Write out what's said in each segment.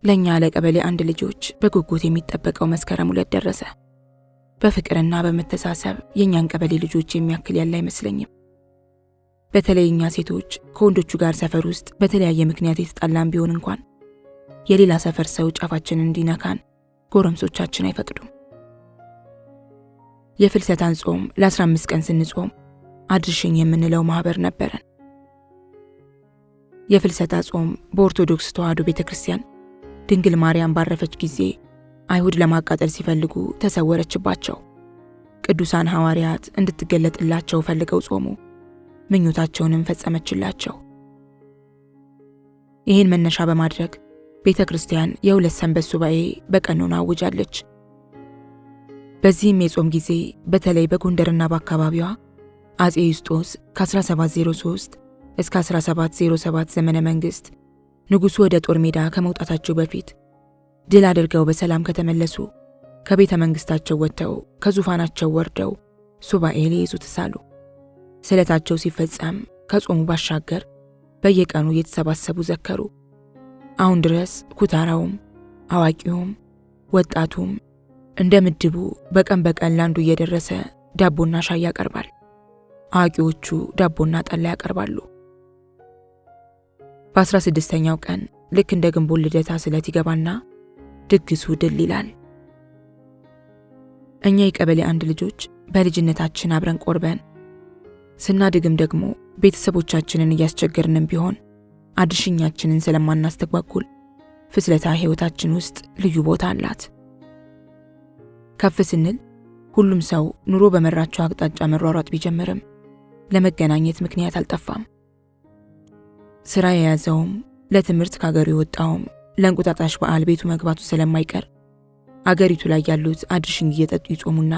ለኛ ለቀበሌ አንድ ልጆች በጉጉት የሚጠበቀው መስከረም 2 ደረሰ። በፍቅርና በመተሳሰብ የኛን ቀበሌ ልጆች የሚያክል ያለ አይመስለኝም። በተለይ እኛ ሴቶች ከወንዶቹ ጋር ሰፈር ውስጥ በተለያየ ምክንያት የተጣላን ቢሆን እንኳን የሌላ ሰፈር ሰው ጫፋችንን እንዲነካን ጎረምሶቻችን አይፈቅዱም። የፍልሰታን ጾም ለ15 ቀን ስንጾም አድርሽኝ የምንለው ማህበር ነበረን። የፍልሰታ ጾም በኦርቶዶክስ ተዋሕዶ ቤተክርስቲያን ድንግል ማርያም ባረፈች ጊዜ አይሁድ ለማቃጠል ሲፈልጉ ተሰወረችባቸው። ቅዱሳን ሐዋርያት እንድትገለጥላቸው ፈልገው ጾሙ፣ ምኞታቸውንም ፈጸመችላቸው። ይህን መነሻ በማድረግ ቤተክርስቲያን የ2 ሰንበት ሱባኤ በቀኖና አውጃለች። በዚህም የጾም ጊዜ በተለይ በጎንደርና በአካባቢዋ አጼ ዩስጦስ ከ1703 እስከ 1707 ዘመነ መንግስት ንጉሱ ወደ ጦር ሜዳ ከመውጣታቸው በፊት ድል አድርገው በሰላም ከተመለሱ ከቤተ መንግስታቸው ወጥተው ከዙፋናቸው ወርደው ሱባኤ ሊይዙ ተሳሉ። ስለታቸው ሲፈጸም ከጾሙ ባሻገር በየቀኑ እየተሰባሰቡ ዘከሩ። አሁን ድረስ ኩታራውም አዋቂውም ወጣቱም እንደ ምድቡ በቀን በቀን ላንዱ እየደረሰ ዳቦና ሻይ ያቀርባል። አዋቂዎቹ ዳቦና ጠላ ያቀርባሉ። በ16ኛው ቀን ልክ እንደ ግንቦት ልደታ ስለት ይገባና ድግሱ ድል ይላል። እኛ የቀበሌ አንድ ልጆች በልጅነታችን አብረን ቆርበን ስናድግም ደግሞ ቤተሰቦቻችንን እያስቸገርንም ቢሆን አድርሽኛችንን ስለማናስተጓጉል ፍስለታ ህይወታችን ውስጥ ልዩ ቦታ አላት። ከፍ ስንል ሁሉም ሰው ኑሮ በመራቸው አቅጣጫ መሯሯጥ ቢጀምርም ለመገናኘት ምክንያት አልጠፋም። ስራ የያዘውም ለትምህርት ካገሩ የወጣውም ለእንቁጣጣሽ በዓል ቤቱ መግባቱ ስለማይቀር አገሪቱ ላይ ያሉት አድርሽኝ እየጠጡ ይጾሙና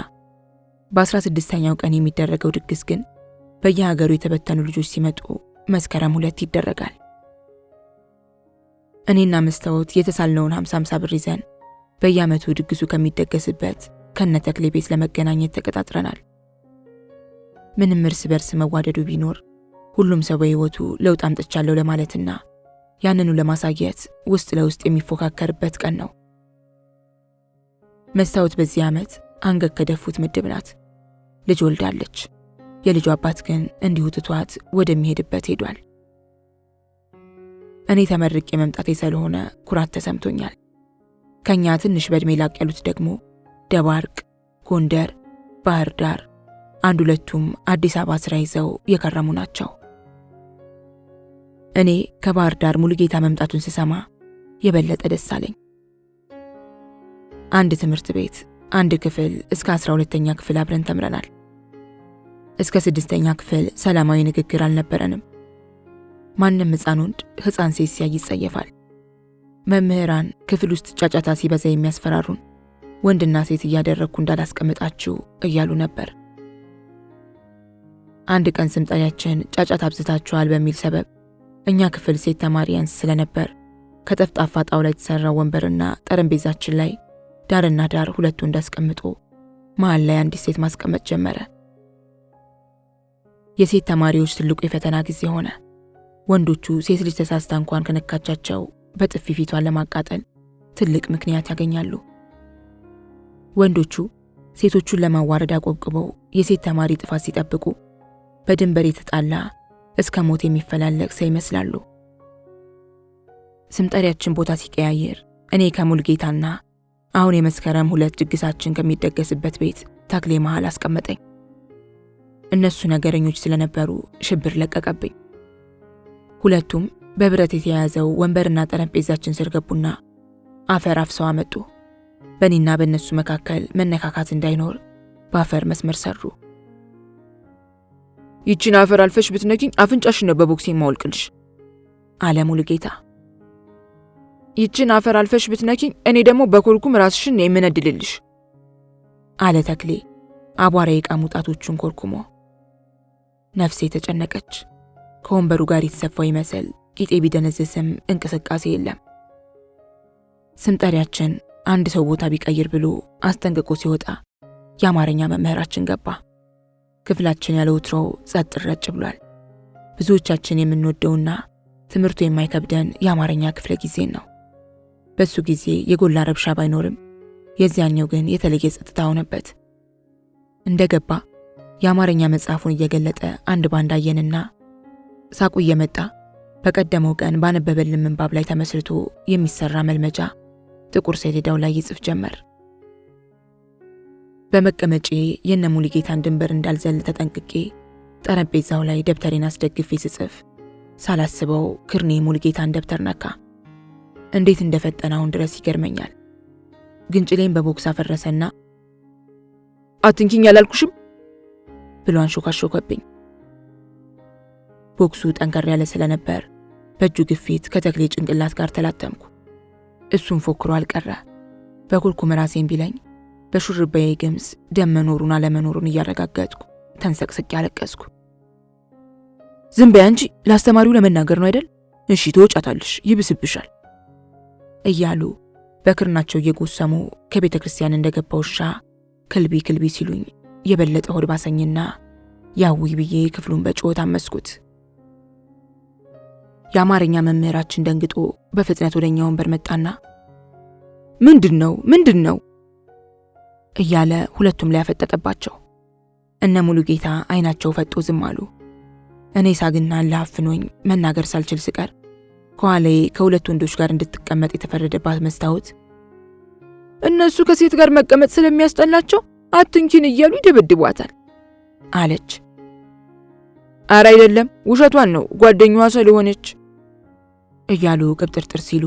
በ16ኛው ቀን የሚደረገው ድግስ ግን በየሀገሩ የተበተኑ ልጆች ሲመጡ መስከረም 2 ይደረጋል። እኔና መስታወት የተሳልነውን 50 ብር ይዘን በየዓመቱ ድግሱ ከሚደገስበት ከነተክሌ ቤት ለመገናኘት ተቀጣጥረናል። ምንም እርስ በርስ መዋደዱ ቢኖር ሁሉም ሰው በህይወቱ ለውጥ አምጥቻለሁ ለማለትና ያንኑ ለማሳየት ውስጥ ለውስጥ የሚፎካከርበት ቀን ነው። መስታወት በዚህ ዓመት አንገት ከደፉት ምድብ ናት። ልጅ ወልዳለች። የልጁ አባት ግን እንዲሁ ትቷት ወደሚሄድበት ሄዷል። እኔ ተመርቄ መምጣቴ ስለሆነ ኩራት ተሰምቶኛል። ከኛ ትንሽ በእድሜ ላቅ ያሉት ደግሞ ደባርቅ፣ ጎንደር፣ ባህር ዳር፣ አንድ ሁለቱም አዲስ አበባ ስራ ይዘው የከረሙ ናቸው። እኔ ከባህር ዳር ሙሉጌታ መምጣቱን ስሰማ የበለጠ ደስ አለኝ። አንድ ትምህርት ቤት አንድ ክፍል እስከ 12ኛ ክፍል አብረን ተምረናል። እስከ 6ኛ ክፍል ሰላማዊ ንግግር አልነበረንም። ማንም ሕፃን ወንድ ሕፃን ሴት ሲያይ ይጸየፋል። መምህራን ክፍል ውስጥ ጫጫታ ሲበዛ የሚያስፈራሩን ወንድና ሴት እያደረግኩ እንዳላስቀምጣችሁ እያሉ ነበር። አንድ ቀን ስም ጠሪያችን ጫጫታ አብዝታችኋል በሚል ሰበብ እኛ ክፍል ሴት ተማሪ ያንስ ስለነበር ከጠፍጣፋ ጣውላ የተሰራው ወንበርና ጠረጴዛችን ላይ ዳርና ዳር ሁለቱ እንዳስቀምጦ መሃል ላይ አንዲት ሴት ማስቀመጥ ጀመረ። የሴት ተማሪዎች ትልቁ የፈተና ጊዜ ሆነ። ወንዶቹ ሴት ልጅ ተሳስታ እንኳን ከነካቻቸው በጥፊ ፊቷን ለማቃጠል ትልቅ ምክንያት ያገኛሉ። ወንዶቹ ሴቶቹን ለማዋረድ አቆብቁበው የሴት ተማሪ ጥፋት ሲጠብቁ በድንበር የተጣላ እስከ ሞት የሚፈላለግ ሰው ይመስላሉ። ስም ጠሪያችን ቦታ ሲቀያየር እኔ ከሙሉጌታና አሁን የመስከረም 2 ድግሳችን ከሚደገስበት ቤት ተክሌ መሃል አስቀመጠኝ። እነሱ ነገረኞች ስለነበሩ ሽብር ለቀቀብኝ። ሁለቱም በብረት የተያያዘው ወንበርና ጠረጴዛችን ስር ገቡና አፈር አፍሰው አመጡ። በእኔና በእነሱ መካከል መነካካት እንዳይኖር በአፈር መስመር ሰሩ። ይቺን አፈር አልፈሽ ብትነኪኝ አፍንጫሽን ነው በቦክሴ ማውልቅልሽ አለ ሙሉጌታ። ይቺን አፈር አልፈሽ ብትነኪኝ እኔ ደግሞ በኮርኩም ራስሽን ነው የምነድልልሽ አለ ተክሌ አቧራ የቃሙ ጣቶቹን ኮርኩሞ። ነፍሴ ተጨነቀች። ከወንበሩ ጋር የተሰፋው ይመስል ቂጤ ቢደነዝዝም እንቅስቃሴ የለም። ስም ጠሪያችን አንድ ሰው ቦታ ቢቀይር ብሎ አስጠንቅቆ ሲወጣ የአማርኛ መምህራችን ገባ። ክፍላችን ያለ ወትሮው ጸጥ ረጭ ብሏል። ብዙዎቻችን የምንወደውና ትምህርቱ የማይከብደን የአማርኛ ክፍለ ጊዜ ነው። በሱ ጊዜ የጎላ ረብሻ ባይኖርም የዚያኛው ግን የተለየ ጸጥታ ሆነበት። እንደገባ የአማርኛ መጽሐፉን እየገለጠ አንድ ባንድ አየንና ሳቁ እየመጣ በቀደመው ቀን ባነበበልን ምንባብ ላይ ተመስርቶ የሚሰራ መልመጃ ጥቁር ሰሌዳው ላይ ይጽፍ ጀመር። በመቀመጬ የነ ሙሉጌታን ድንበር እንዳልዘል ተጠንቅቄ ጠረጴዛው ላይ ደብተሬን አስደግፌ ስጽፍ ሳላስበው ክርኔ ሙሉጌታን ደብተር ነካ። እንዴት እንደፈጠናውን ድረስ ይገርመኛል። ግንጭሌን በቦክስ አፈረሰና አትንኪኝ ያላልኩሽም ብሎ አንሾካሾከብኝ። ቦክሱ ጠንከር ያለ ስለነበር በእጁ ግፊት ከተክሌ ጭንቅላት ጋር ተላተምኩ። እሱም ፎክሮ አልቀረ። በኩርኩም ራሴን ቢለኝ በሹርባዬ ግምስ ደም መኖሩን አለመኖሩን እያረጋገጥኩ ተንሰቅስቄ አለቀስኩ። ዝም በይ አንቺ፣ ለአስተማሪው ለመናገር ነው አይደል? እሺ ትወጫታለሽ፣ ይብስብሻል እያሉ በክርናቸው እየጎሰሙ ከቤተ ክርስቲያን እንደገባ ውሻ ክልቢ ክልቢ ሲሉኝ የበለጠ ሆድ ባሰኝና ያውይ ብዬ ክፍሉን በጩኸት አመስኩት። የአማርኛ መምህራችን ደንግጦ በፍጥነት ወደኛ ወንበር መጣና ምንድነው እያለ ሁለቱም ላይ ያፈጠጠባቸው። እነ ሙሉጌታ አይናቸው ፈጦ ዝም አሉ። እኔ ሳግና ለአፍኖኝ መናገር ሳልችል ስቀር ከኋላዬ ከሁለት ወንዶች ጋር እንድትቀመጥ የተፈረደባት መስታወት እነሱ ከሴት ጋር መቀመጥ ስለሚያስጠላቸው አትንኪን እያሉ ይደበድቧታል አለች። አረ አይደለም ውሸቷን ነው ጓደኛዋ ስለሆነች እያሉ ቅብጥርጥር ሲሉ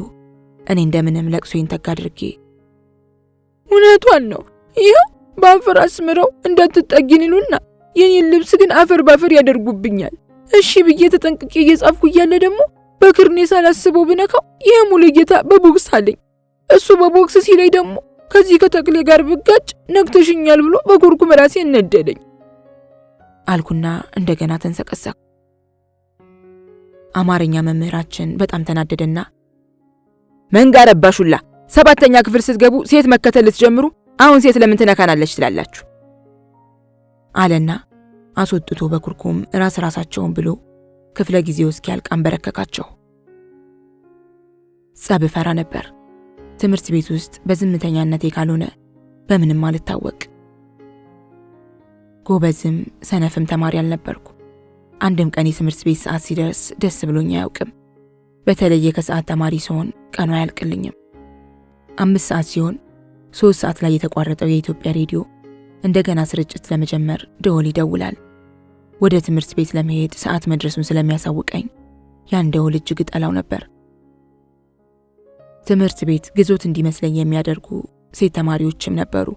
እኔ እንደምንም ለቅሶዬን ተካ አድርጌ እውነቷን ነው ይሄው በአፈር አስምረው እንዳትጠጊን ይሉና የኔን ልብስ ግን አፈር ባፈር ያደርጉብኛል። እሺ ብዬ ተጠንቅቄ እየጻፍኩ እያለ ደግሞ በክርኔ ሳላስበው ብነካው ይሄ ሙሉጌታ በቦክስ አለኝ። እሱ በቦክስ ሲለኝ ደግሞ ከዚህ ከተክሌ ጋር ብጋጭ ነክተሽኛል ብሎ በኩርኩም ራሴ እነደደኝ አልኩና እንደገና ተንሰቀሰኩ። አማርኛ መምህራችን በጣም ተናደደና መንጋ ረባሹላ 7ኛ ክፍል ስትገቡ ሴት መከተል ልትጀምሩ አሁን ሴት ለምን ትነካናለች ትላላችሁ አለና አስወጥቶ በኩርኩም ራሳቸውን ብሎ ክፍለ ጊዜው እስኪያልቅ አንበረከካቸው። ጸብ ፈራ ነበር። ትምህርት ቤት ውስጥ በዝምተኛነቴ ካልሆነ በምንም አልታወቅ። ጎበዝም ሰነፍም ተማሪ አልነበርኩ። አንድም ቀን የትምህርት ቤት ሰዓት ሲደርስ ደስ ብሎኝ አያውቅም። በተለየ ከሰዓት ተማሪ ሲሆን ቀኑ አያልቅልኝም። 5 ሰዓት ሲሆን 3 ሰዓት ላይ የተቋረጠው የኢትዮጵያ ሬዲዮ እንደገና ስርጭት ለመጀመር ደወል ይደውላል። ወደ ትምህርት ቤት ለመሄድ ሰዓት መድረሱን ስለሚያሳውቀኝ ያን ደወል እጅግ እጠላው ነበር። ትምህርት ቤት ግዞት እንዲመስለኝ የሚያደርጉ ሴት ተማሪዎችም ነበሩ።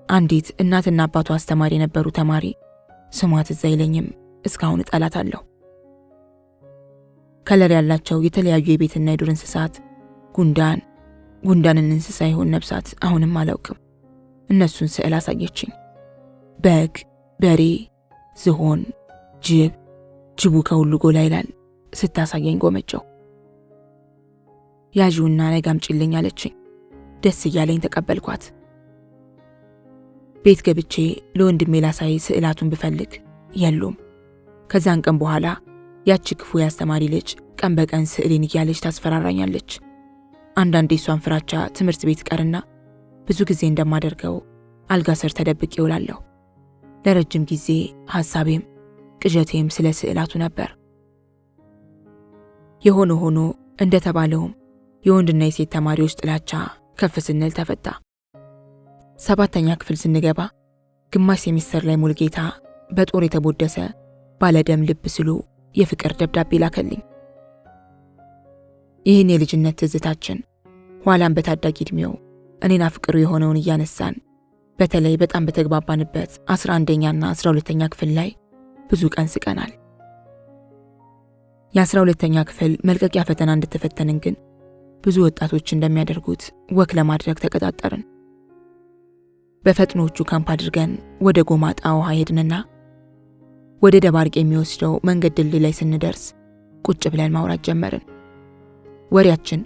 አንዲት እናትና አባቷ አስተማሪ የነበሩ ተማሪ ስሟ ትዝ አይለኝም፣ እስካሁን እጠላታለሁ። ከለር ያላቸው የተለያዩ የቤትና የዱር እንስሳት ጉንዳንን እንስሳ ይሆን ነብሳት አሁንም አላውቅም። እነሱን ስዕል አሳየችኝ። በግ፣ በሬ፣ ዝሆን፣ ጅቡ ከሁሉ ጎላ ይላል። ስታሳየኝ ጎመጨው። ያዥውና ነጋምጪልኝ አለችኝ። ደስ እያለኝ ተቀበልኳት። ቤት ገብቼ ለወንድሜ ላሳይ ስዕላቱን ብፈልግ የሉም። ከዛን ቀን በኋላ ያቺ ክፉ ያስተማሪ ልጅ ቀን በቀን ስዕሌን እያለች ታስፈራራኛለች። አንዳንዴ እሷን ፍራቻ ትምህርት ቤት ቀርና ብዙ ጊዜ እንደማደርገው አልጋ ስር ተደብቄ እውላለሁ። ለረጅም ጊዜ ሐሳቤም ቅዠቴም ስለ ስዕላቱ ነበር። የሆነ ሆኖ እንደተባለውም የወንድና የሴት ተማሪዎች ጥላቻ ከፍ ስንል ተፈታ። 7ኛ ክፍል ስንገባ ግማሽ ሴሚስተር ላይ ሙሉጌታ በጦር የተቦደሰ ባለደም ልብ ስሉ የፍቅር ደብዳቤ ላከልኝ። ይህን የልጅነት ትዝታችን ኋላም በታዳጊ ዕድሜው እኔን አፍቅሩ የሆነውን እያነሳን በተለይ በጣም በተግባባንበት 11ኛና 12ኛ ክፍል ላይ ብዙ ቀን ስቀናል። የ12ኛ ክፍል መልቀቂያ ፈተና እንድትፈተንን ግን ብዙ ወጣቶች እንደሚያደርጉት ወክ ለማድረግ ተቀጣጠርን። በፈጥኖቹ ካምፕ አድርገን ወደ ጎማጣ ውሃ ሄድንና ወደ ደባርቅ የሚወስደው መንገድ ድልድይ ላይ ስንደርስ ቁጭ ብለን ማውራት ጀመርን። ወሬያችን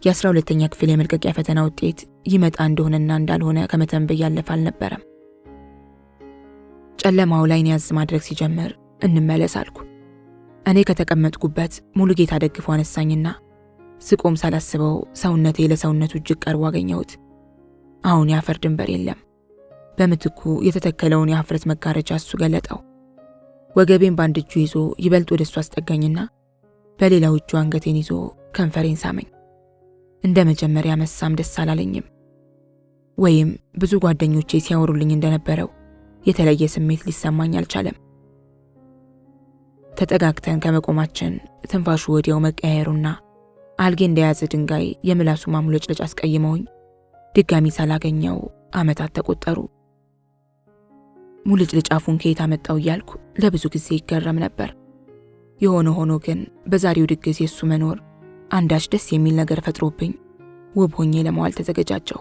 የ12ኛ ክፍል የመልቀቂያ ፈተና ውጤት ይመጣ እንደሆነና እንዳልሆነ ከመተንበይ ያለፈ አልነበረም። ጨለማው ላይ ያዝ ማድረግ ሲጀምር እንመለስ አልኩ። እኔ ከተቀመጥኩበት ሙሉጌታ ደግፎ አነሳኝና ስቆም ሳላስበው ሰውነቴ ለሰውነቱ እጅግ ቀርቦ አገኘሁት። አሁን የአፈር ድንበር የለም። በምትኩ የተተከለውን የሀፍረት መጋረጃ እሱ ገለጠው። ወገቤን በአንድ እጁ ይዞ ይበልጥ ወደ እሱ አስጠጋኝና በሌላው እጁ አንገቴን ይዞ ከንፈሬን ሳመኝ። እንደ መጀመሪያ መሳም ደስ አላለኝም። ወይም ብዙ ጓደኞቼ ሲያወሩልኝ እንደነበረው የተለየ ስሜት ሊሰማኝ አልቻለም። ተጠጋግተን ከመቆማችን ትንፋሹ ወዲያው መቀያየሩና አልጌ እንደያዘ ድንጋይ የምላሱ ማሙለጭለጭ አስቀይመውኝ ድጋሚ ሳላገኘው ዓመታት ተቆጠሩ። ሙልጭልጭ አፉን ከየት አመጣው እያልኩ ለብዙ ጊዜ ይገረም ነበር። የሆነ ሆኖ ግን በዛሬው ድግስ የሱ መኖር አንዳች ደስ የሚል ነገር ፈጥሮብኝ ውብ ሆኜ ለመዋል ተዘገጃጀሁ።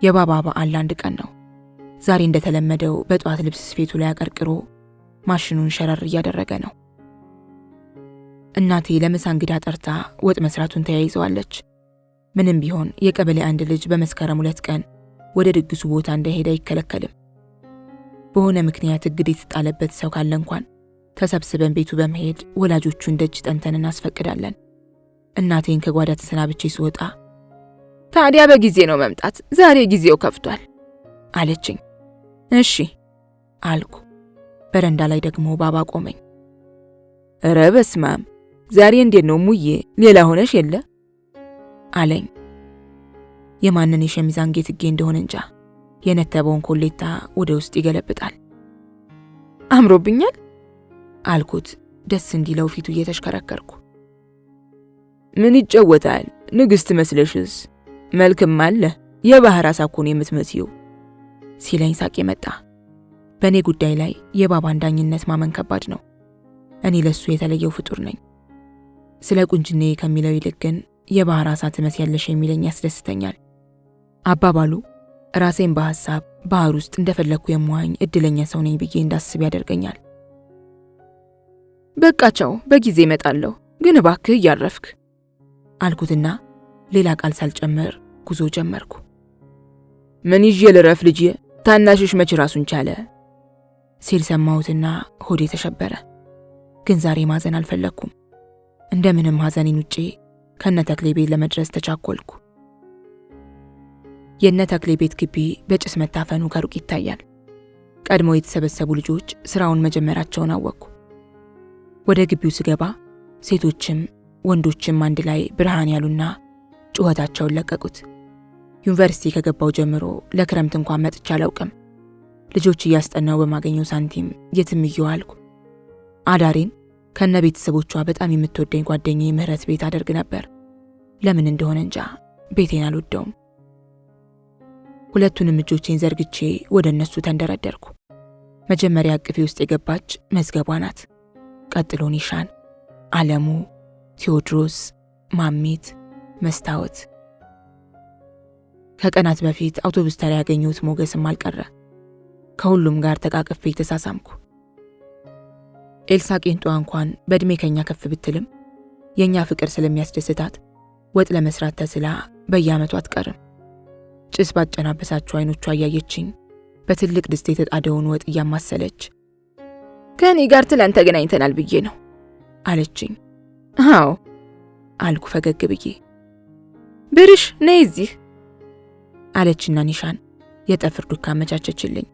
የባባ በዓል አንድ ቀን ነው። ዛሬ እንደተለመደው በጧት ልብስ ስፌቱ ላይ አቀርቅሮ ማሽኑን ሸረር እያደረገ ነው። እናቴ ለምሳ እንግዳ ጠርታ ወጥ መስራቱን ተያይዘዋለች። ምንም ቢሆን የቀበሌ አንድ ልጅ በመስከረም 2 ቀን ወደ ድግሱ ቦታ እንዳይሄድ አይከለከልም። በሆነ ምክንያት እግድ የተጣለበት ሰው ካለ እንኳን ተሰብስበን ቤቱ በመሄድ ወላጆቹን ደጅ ጠንተን እናስፈቅዳለን። እናቴን ከጓዳ ተሰናብቼ ስወጣ ታዲያ በጊዜ ነው መምጣት፣ ዛሬ ጊዜው ከፍቷል አለችኝ። እሺ አልኩ። በረንዳ ላይ ደግሞ ባባ ቆመኝ። ኧረ በስማም ዛሬ እንዴት ነው ሙዬ፣ ሌላ ሆነሽ የለ አለኝ። የማንን የሸሚዝ አንገትጌ እንደሆነ እንጃ የነተበውን ኮሌታ ወደ ውስጥ ይገለብጣል። አምሮብኛል አልኩት ደስ እንዲለው ፊቱ እየተሽከረከርኩ። ምን ይጨወታል ንግስት መስለሽስ፣ መልክም አለ የባህር አሳ እኮ ነው የምትመስዪው ሲለኝ ሳቄ መጣ። በእኔ ጉዳይ ላይ የባባን ዳኝነት ማመን ከባድ ነው። እኔ ለሱ የተለየው ፍጡር ነኝ። ስለ ቁንጅኔ ከሚለው ይልቅ ግን የባህር አሳ ትመስያለሽ የሚለኝ ያስደስተኛል። አባባሉ ራሴን በሐሳብ ባህር ውስጥ እንደፈለኩ የምዋኝ እድለኛ ሰው ነኝ ብዬ እንዳስብ ያደርገኛል። በቃቸው በጊዜ እመጣለሁ፣ ግን እባክህ እያረፍክ አልኩትና ሌላ ቃል ሳልጨምር ጉዞ ጀመርኩ። ምን ይዤ ልረፍ ልጄ፣ ታናሽሽ መች ራሱን ቻለ ሲል ሰማሁትና ሆዴ ተሸበረ። ግን ዛሬ ማዘን አልፈለኩም። እንደምንም ሐዘኔን ውጪ ከነተክሌ ቤት ለመድረስ ተቻኮልኩ። የነተክሌ ቤት ግቢ በጭስ መታፈኑ ከሩቅ ይታያል። ቀድሞ የተሰበሰቡ ልጆች ስራውን መጀመራቸውን አወቅኩ። ወደ ግቢው ስገባ ሴቶችም ወንዶችም አንድ ላይ ብርሃን ያሉና ጩኸታቸውን ለቀቁት። ዩኒቨርሲቲ ከገባው ጀምሮ ለክረምት እንኳን መጥቼ አላውቅም። ልጆች እያስጠናው በማገኘው ሳንቲም የትም እየዋልኩ አዳሬን ከነ ቤተሰቦቿ በጣም የምትወደኝ ጓደኛዬ ምህረት ቤት አደርግ ነበር። ለምን እንደሆነ እንጃ ቤቴን አልወደውም። ሁለቱንም እጆቼን ዘርግቼ ወደ እነሱ ተንደረደርኩ። መጀመሪያ አቅፌ ውስጥ የገባች መዝገቧ ናት። ቀጥሎ ኒሻን፣ አለሙ፣ ቴዎድሮስ፣ ማሚት፣ መስታወት። ከቀናት በፊት አውቶቡስ ተራ ያገኘሁት ሞገስም አልቀረ። ከሁሉም ጋር ተቃቅፌ ተሳሳምኩ። ኤልሳ ቄንጧ እንኳን በእድሜ ከኛ ከፍ ብትልም የኛ ፍቅር ስለሚያስደስታት ወጥ ለመስራት ተስላ በየዓመቱ አትቀርም። ጭስ ባጨናበሳቸው አይኖቿ እያየችኝ በትልቅ ድስት የተጣደውን ወጥ እያማሰለች ከኔ ጋር ትላንት ተገናኝተናል ብዬ ነው አለችኝ። አዎ አልኩ ፈገግ ብዬ። ብርሽ ነይ እዚህ አለችና ኒሻን የጠፍር ዱካ አመቻቸችልኝ።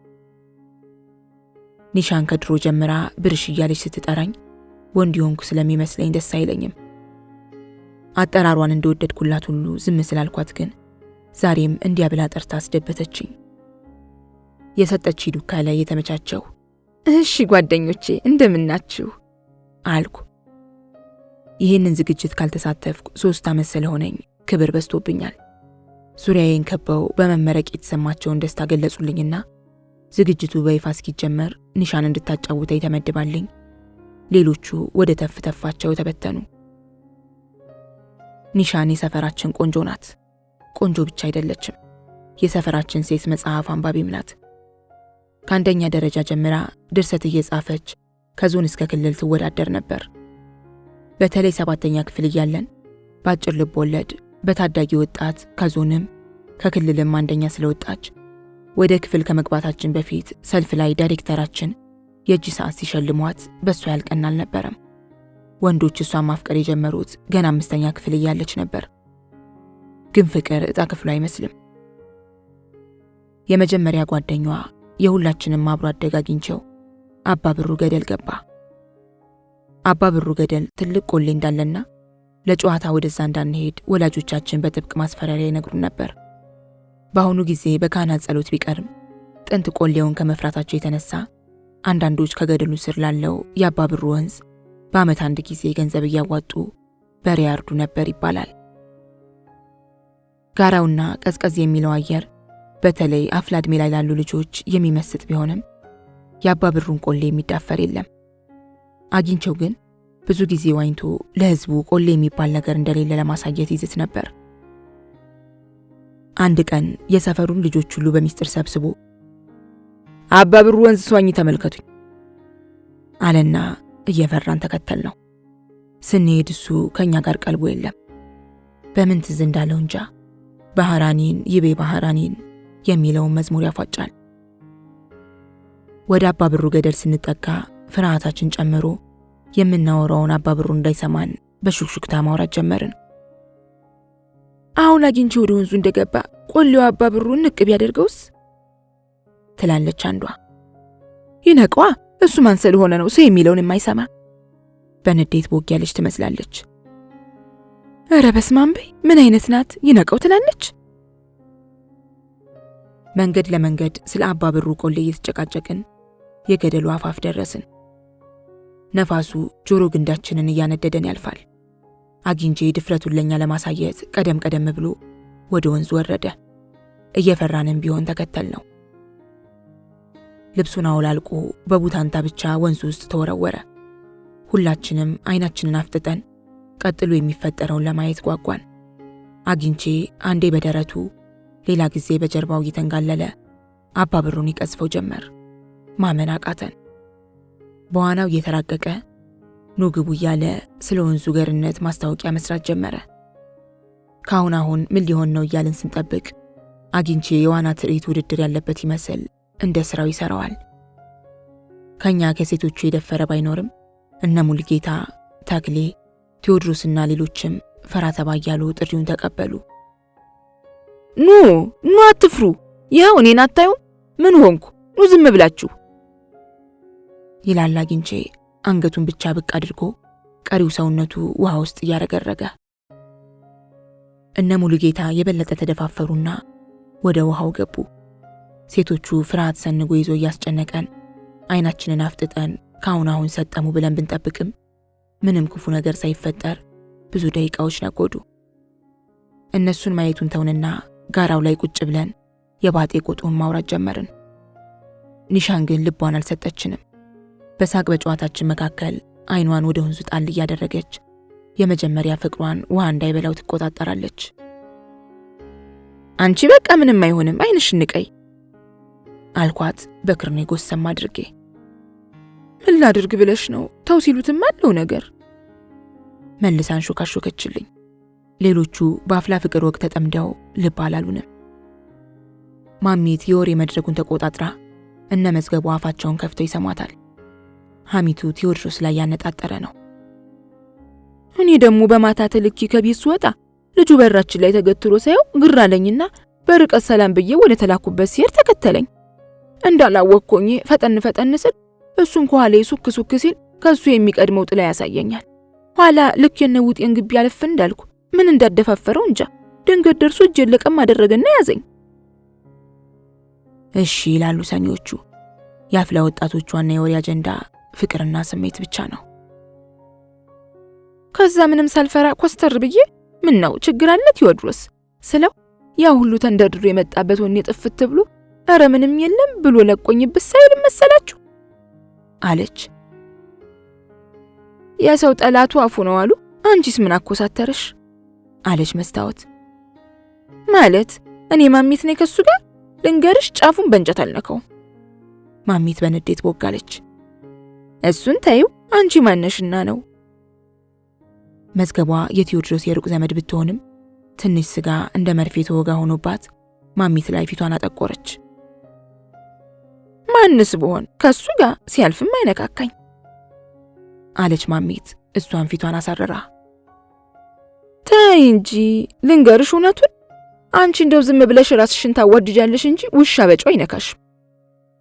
ኒሻን ከድሮ ጀምራ ብርሽ እያለች ስትጠራኝ ወንድ ሆንኩ ስለሚመስለኝ ደስ አይለኝም። አጠራሯን እንደወደድኩላት ሁሉ ዝም ስላልኳት ግን ዛሬም እንዲያ ብላ ጠርታ አስደበተችኝ። የሰጠች ዱካ ላይ የተመቻቸው እሺ ጓደኞቼ እንደምናችሁ አልኩ። ይህንን ዝግጅት ካልተሳተፍኩ 3 ዓመት ስለሆነኝ ክብር በዝቶብኛል። ዙሪያዬን ከበው በመመረቅ የተሰማቸውን ደስታ ገለጹልኝና ዝግጅቱ በይፋ እስኪጀመር ኒሻን እንድታጫውተኝ ተመድባልኝ። ሌሎቹ ወደ ተፍተፋቸው ተበተኑ። ኒሻን የሰፈራችን ቆንጆ ናት። ቆንጆ ብቻ አይደለችም፣ የሰፈራችን ሴት መጽሐፍ አንባቢም ናት። ከአንደኛ ደረጃ ጀምራ ድርሰት እየጻፈች ከዞን እስከ ክልል ትወዳደር ነበር። በተለይ 7ኛ ክፍል እያለን በአጭር ልብ ወለድ በታዳጊ ወጣት ከዞንም ከክልልም አንደኛ ስለወጣች ወደ ክፍል ከመግባታችን በፊት ሰልፍ ላይ ዳይሬክተራችን የእጅ ሰዓት ሲሸልሟት በሷ ያልቀን አልነበረም። ወንዶች እሷን ማፍቀር የጀመሩት ገና 5ኛ ክፍል እያለች ነበር። ግን ፍቅር እጣ ክፍሉ አይመስልም። የመጀመሪያ ጓደኛዋ የሁላችንም አብሮ አደግ አግኝቼው አባ ብሩ ገደል ገባ። አባ ብሩ ገደል ትልቅ ቆሌ እንዳለና ለጨዋታ ወደዛ እንዳንሄድ ወላጆቻችን በጥብቅ ማስፈራሪያ ይነግሩን ነበር። በአሁኑ ጊዜ በካህናት ጸሎት ቢቀርም ጥንት ቆሌውን ከመፍራታቸው የተነሳ አንዳንዶች ከገደሉ ስር ላለው የአባ ብሩ ወንዝ በዓመት አንድ ጊዜ ገንዘብ እያዋጡ በሬ ያርዱ ነበር ይባላል። ጋራውና ቀዝቀዝ የሚለው አየር በተለይ አፍላ ዕድሜ ላይ ላሉ ልጆች የሚመስጥ ቢሆንም የአባ ብሩን ቆሌ የሚዳፈር የለም። አግኝቼው ግን ብዙ ጊዜ ዋኝቶ ለሕዝቡ ቆሌ የሚባል ነገር እንደሌለ ለማሳየት ይዝት ነበር። አንድ ቀን የሰፈሩን ልጆች ሁሉ በሚስጥር ሰብስቦ አባ ብሩ ወንዝ ስዋኝ ተመልከቱኝ አለና እየፈራን ተከተል ነው። ስንሄድ እሱ ከኛ ጋር ቀልቦ የለም። በምን ትዝ እንዳለው እንጃ ባህራኒን ይቤ ባህራኒን የሚለውን መዝሙር ያፏጫል። ወደ አባ ብሩ ገደል ስንጠጋ ፍርሃታችን ጨምሮ የምናወራውን አባ ብሩ እንዳይሰማን በሹክሹክታ ማውራት ጀመርን። አሁን አግኝቼ ወደ ወንዙ እንደገባ ቆሌው አባ ብሩን ንቅ ቢያደርገውስ ትላለች አንዷ። ይነቀዋ፣ እሱ ማን ስለሆነ ነው ሰው የሚለውን የማይሰማ። በንዴት ቦግ ያለች ትመስላለች። ኧረ በስመ አብ በይ፣ ምን አይነት ናት ይነቀው ትላለች። መንገድ ለመንገድ ስለ አባ ብሩ ቆሌ እየተጨቃጨቅን የገደሉ አፋፍ ደረስን። ነፋሱ ጆሮ ግንዳችንን እያነደደን ያልፋል። አግኝቼ ድፍረቱን ለኛ ለማሳየት ቀደም ቀደም ብሎ ወደ ወንዙ ወረደ። እየፈራንም ቢሆን ተከተል ነው። ልብሱን አውላልቆ በቡታንታ ብቻ ወንዙ ውስጥ ተወረወረ። ሁላችንም አይናችንን አፍጥጠን ቀጥሎ የሚፈጠረውን ለማየት ጓጓን። አግኝቼ አንዴ በደረቱ ሌላ ጊዜ በጀርባው እየተንጋለለ አባ ብሩን ይቀዝፈው ጀመር። ማመን አቃተን። በዋናው እየተራቀቀ ኑ ግቡ እያለ ስለ ወንዙ ገርነት ማስታወቂያ መስራት ጀመረ። ካሁን አሁን ምን ሊሆን ነው እያልን ስንጠብቅ አግኝቼ የዋና ትርኢት ውድድር ያለበት ይመስል እንደ ስራው ይሰራዋል። ከኛ ከሴቶቹ የደፈረ ባይኖርም እነ ሙልጌታ፣ ተክሌ፣ ቴዎድሮስና ሌሎችም ፈራ ተባ እያሉ ጥሪውን ተቀበሉ። ኑ አትፍሩ፣ ይኸው እኔን አታዩም? ምን ሆንኩ? ኑ ዝም ብላችሁ ይላል አግኝቼ አንገቱን ብቻ ብቅ አድርጎ ቀሪው ሰውነቱ ውሃ ውስጥ እያረገረገ። እነ ሙልጌታ የበለጠ ተደፋፈሩና ወደ ውሃው ገቡ። ሴቶቹ ፍርሃት ሰንጎ ይዞ እያስጨነቀን አይናችንን አፍጥጠን ካሁን አሁን ሰጠሙ ብለን ብንጠብቅም ምንም ክፉ ነገር ሳይፈጠር ብዙ ደቂቃዎች ነጎዱ። እነሱን ማየቱን ተውንና ጋራው ላይ ቁጭ ብለን የባጤ ቆጡን ማውራት ጀመርን። ኒሻን ግን ልቧን አልሰጠችንም። በሳቅ በጨዋታችን መካከል አይኗን ወደ ወንዙ ጣል እያደረገች የመጀመሪያ ፍቅሯን ውሃ እንዳይበላው ትቆጣጠራለች። አንቺ በቃ ምንም አይሆንም፣ አይንሽን ንቀይ አልኳት በክርኔ ጎሰም አድርጌ። ምን ላድርግ ብለሽ ነው? ተው ሲሉትም አለው ነገር መልሳን ሾካሾከችልኝ። ሌሎቹ በአፍላ ፍቅር ወቅት ተጠምደው ልብ አላሉንም። ማሚት የወሬ መድረኩን ተቆጣጥራ እነ መዝገቡ አፋቸውን ከፍተው ይሰማታል። ሐሚቱ ቴዎድሮስ ላይ ያነጣጠረ ነው። እኔ ደግሞ በማታ ተልኪ ከቤት ስወጣ ልጁ በራችን ላይ ተገትሮ ሳይው ግራ አለኝና በርቀት ሰላም ብዬ ወደ ተላኩበት ሲሄድ ተከተለኝ። እንዳላወቅኩኝ ፈጠን ስል እሱም ከኋላ ሱክ ሲል ከሱ የሚቀድመው ጥላ ያሳየኛል። ኋላ ልክ የነውጤን ግቢ አለፍ እንዳልኩ ምን እንዳደፋፈረው እንጃ ድንገት ደርሶ እጄን ለቀም አደረገና ያዘኝ። እሺ ይላሉ ሰኞቹ። የአፍላ ወጣቶቿና የወሬ አጀንዳ ፍቅርና ስሜት ብቻ ነው። ከዛ ምንም ሳልፈራ ኮስተር ብዬ ምን ነው ችግር አለ ቴዎድሮስ ስለው ያ ሁሉ ተንደርድሮ የመጣበት ወኔ ጥፍት ብሎ ኧረ ምንም የለም ብሎ ለቆኝ ብሳይል መሰላችሁ አለች። የሰው ጠላቱ አፉ ነው አሉ። አንቺስ ምን አኮሳተርሽ አለች መስታወት። ማለት እኔ ማሚት ነኝ ከሱ ጋር ልንገርሽ፣ ጫፉን በእንጨት አልነካው። ማሚት በንዴት ቦጋለች። እሱን ታዩ አንቺ ማነሽና ነው። መዝገቧ የቴዎድሮስ የሩቅ ዘመድ ብትሆንም ትንሽ ስጋ እንደ መርፌ ተወጋ ሆኖባት ማሚት ላይ ፊቷን አጠቆረች። ማንስ ብሆን ከሱ ጋር ሲያልፍም አይነካካኝ። አለች ማሚት እሷን ፊቷን አሳረራ። ተይ እንጂ ልንገርሽ እውነቱን፣ አንቺ እንደው ዝም ብለሽ ራስሽን ታዋድጃለሽ እንጂ ውሻ በጨው አይነካሽም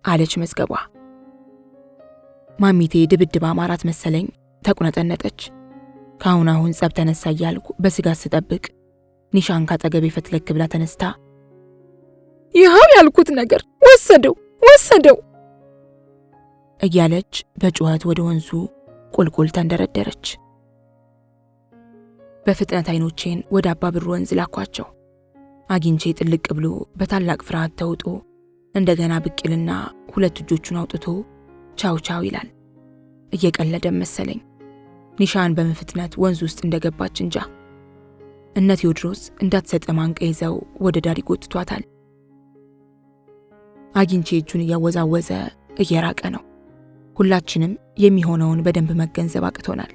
አለች መዝገቧ። ማሚቴ ድብድብ አማራት መሰለኝ ተቁነጠነጠች። ካሁን ጸብ ተነሳ እያልኩ በስጋት ስጠብቅ ኒሻን ካጠገቤ ፈትለክ ብላ ተነስታ ይኸው ያልኩት ነገር ወሰደው እያለች በጩኸት ወደ ወንዙ ቁልቁል ተንደረደረች። በፍጥነት አይኖቼን ወደ አባብሩ ወንዝ ላኳቸው። አግኝቼ ጥልቅ ብሎ በታላቅ ፍርሃት ተውጦ እንደገና ብቅልና ሁለት እጆቹን አውጥቶ ቻው ቻው ይላል። እየቀለደም መሰለኝ። ኒሻን በመፍጥነት ወንዝ ውስጥ እንደገባች እንጃ። እነ ቴዎድሮስ እንዳትሰጠም አንቀው ይዘው ወደ ዳር ይጎትቷታል። አግኝቼ እጁን እያወዛወዘ እየራቀ ነው። ሁላችንም የሚሆነውን በደንብ መገንዘብ አቅቶናል።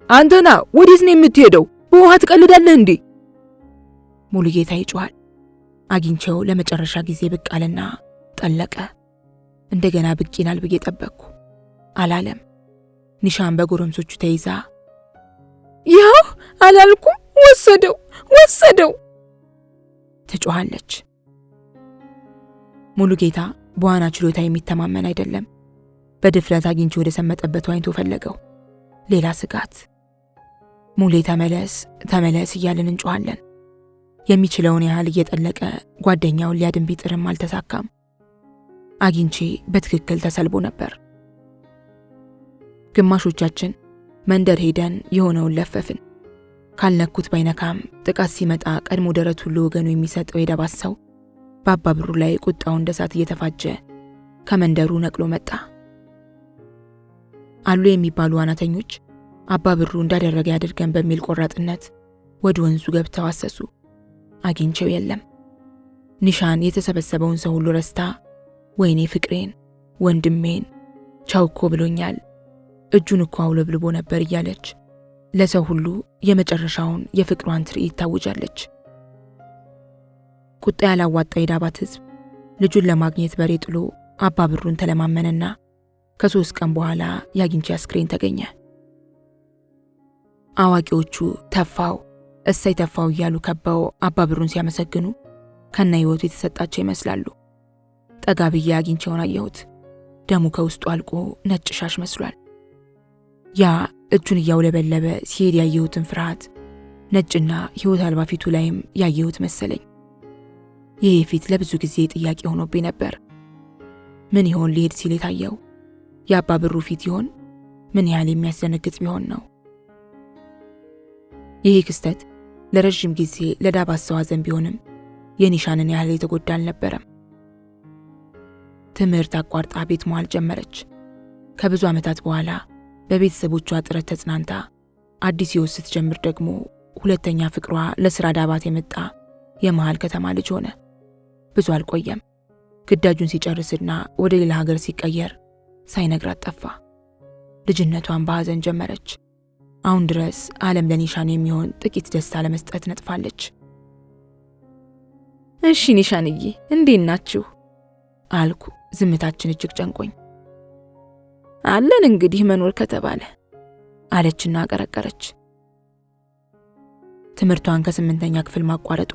አንተና ወዴት ነው የምትሄደው? በውሃ ትቀልዳለህ እንዴ? ሙሉጌታ ይጮሃል። አግኝቼው ለመጨረሻ ጊዜ ብቅ አለና ጠለቀ። እንደገና ብቅ ይላል ብዬ ጠበቅኩ። አላለም። ኒሻን በጎረምሶቹ ተይዛ ይኸው አላልኩም ወሰደው ትጮሃለች። ሙሉጌታ በዋና ችሎታ የሚተማመን አይደለም። በድፍረት አግኝቼ ወደ ሰመጠበት ዋኝቶ ፈለገው። ሌላ ስጋት። ሙሌ ተመለስ እያልን እንጮሃለን። የሚችለውን ያህል እየጠለቀ ጓደኛውን ሊያድን ቢጥርም አልተሳካም። አግኝቼ በትክክል ተሰልቦ ነበር። ግማሾቻችን መንደር ሄደን የሆነውን ለፈፍን። ካልነኩት ባይነካም ጥቃት ሲመጣ ቀድሞ ደረቱን ለወገኑ የሚሰጠው የዳባት ሰው በአባብሩ ላይ ቁጣው እንደ እሳት እየተፋጀ ከመንደሩ ነቅሎ መጣ። አሉ የሚባሉ ዋናተኞች አባብሩ እንዳደረገ ያድርገን በሚል ቆራጥነት ወደ ወንዙ ገብተው አሰሱ። አግኝቼው የለም። ኒሻን የተሰበሰበውን ሰው ሁሉ ረስታ ወይኔ ፍቅሬን ወንድሜን ቻውኮ ብሎኛል፣ እጁን እኮ አውለብልቦ ነበር እያለች ለሰው ሁሉ የመጨረሻውን የፍቅሯን ትርኢት ታውጃለች። ቁጣ ያላዋጣው የዳባት ሕዝብ ልጁን ለማግኘት በሬ ጥሎ አባብሩን ተለማመነና ከ3 ቀን በኋላ ያግኝቼ አስክሬን ተገኘ። አዋቂዎቹ ተፋው እሰይ ተፋው እያሉ ከበው አባብሩን ሲያመሰግኑ ከነ ሕይወቱ የተሰጣቸው ይመስላሉ። ጠጋ ብዬ አግኝቼውን አየሁት። ደሙ ከውስጡ አልቆ ነጭ ሻሽ መስሏል። ያ እጁን እያውለበለበ ሲሄድ ያየሁትን ፍርሃት ነጭና ሕይወት አልባ ፊቱ ላይም ያየሁት መሰለኝ። ይሄ ፊት ለብዙ ጊዜ ጥያቄ ሆኖብኝ ነበር። ምን ይሆን ሊሄድ ሲል የታየው? የአባብሩ ፊት ይሆን? ምን ያህል የሚያስደነግጥ ቢሆን ነው? ይሄ ክስተት ለረጅም ጊዜ ለዳባት ሰው ሐዘን ቢሆንም የኒሻንን ያህል የተጎዳ አልነበረም። ትምህርት አቋርጣ ቤት መዋል ጀመረች። ከብዙ ዓመታት በኋላ በቤተሰቦቿ ጥረት ተጽናንታ አዲስ ሕይወት ስትጀምር ደግሞ ሁለተኛ ፍቅሯ ለሥራ ዳባት የመጣ የመሃል ከተማ ልጅ ሆነ። ብዙ አልቆየም። ግዳጁን ሲጨርስና ወደ ሌላ ሀገር ሲቀየር ሳይነግራት ጠፋ። ልጅነቷን በሐዘን ጀመረች። አሁን ድረስ ዓለም ለኒሻን የሚሆን ጥቂት ደስታ ለመስጠት ነጥፋለች። እሺ ኒሻንዬ እንዴት ናችሁ አልኩ። ዝምታችን እጅግ ጨንቆኝ። አለን እንግዲህ መኖር ከተባለ አለችና አቀረቀረች። ትምህርቷን ከ8ኛ ክፍል ማቋረጧ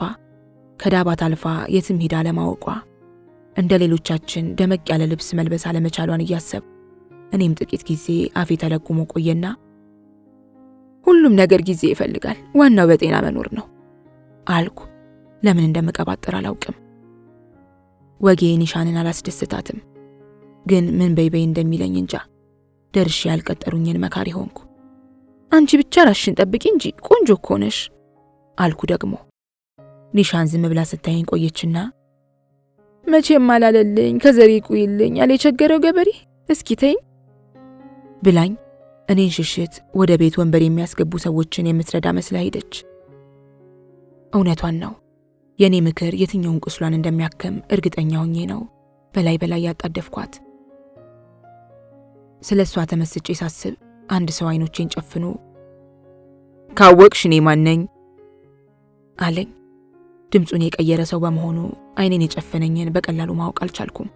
ከዳባት አልፋ የትም ሄዳ ለማወቋ እንደ ሌሎቻችን ደመቅ ያለ ልብስ መልበስ አለመቻሏን እያሰብ እኔም ጥቂት ጊዜ አፌ ተለጉሞ ቆየና ሁሉም ነገር ጊዜ ይፈልጋል፣ ዋናው በጤና መኖር ነው አልኩ። ለምን እንደምቀባጥር አላውቅም። ወጌ ኒሻንን አላስደስታትም። ግን ምን በይበይ እንደሚለኝ እንጃ። ደርሼ ያልቀጠሩኝን መካሪ ሆንኩ። አንቺ ብቻ ራስሽን ጠብቂ እንጂ ቆንጆ እኮ ነሽ አልኩ ደግሞ። ኒሻን ዝም ብላ ስታየኝ ቆየችና መቼም አላለልኝ ከዘሬ ቁይልኝ ያለ የቸገረው ገበሬ እስኪ ተይኝ ብላኝ እኔን ሽሽት ወደ ቤት ወንበር የሚያስገቡ ሰዎችን የምትረዳ መስላ ሄደች። እውነቷን ነው። የኔ ምክር የትኛውን ቁስሏን እንደሚያከም እርግጠኛ ሆኜ ነው በላይ ያጣደፍኳት። ስለሷ ተመስጬ ሳስብ አንድ ሰው አይኖቼን ጨፍኖ ካወቅሽ እኔ ማን ነኝ አለኝ። ድምጹን የቀየረ ሰው በመሆኑ አይኔን የጨፈነኝን በቀላሉ ማወቅ አልቻልኩም።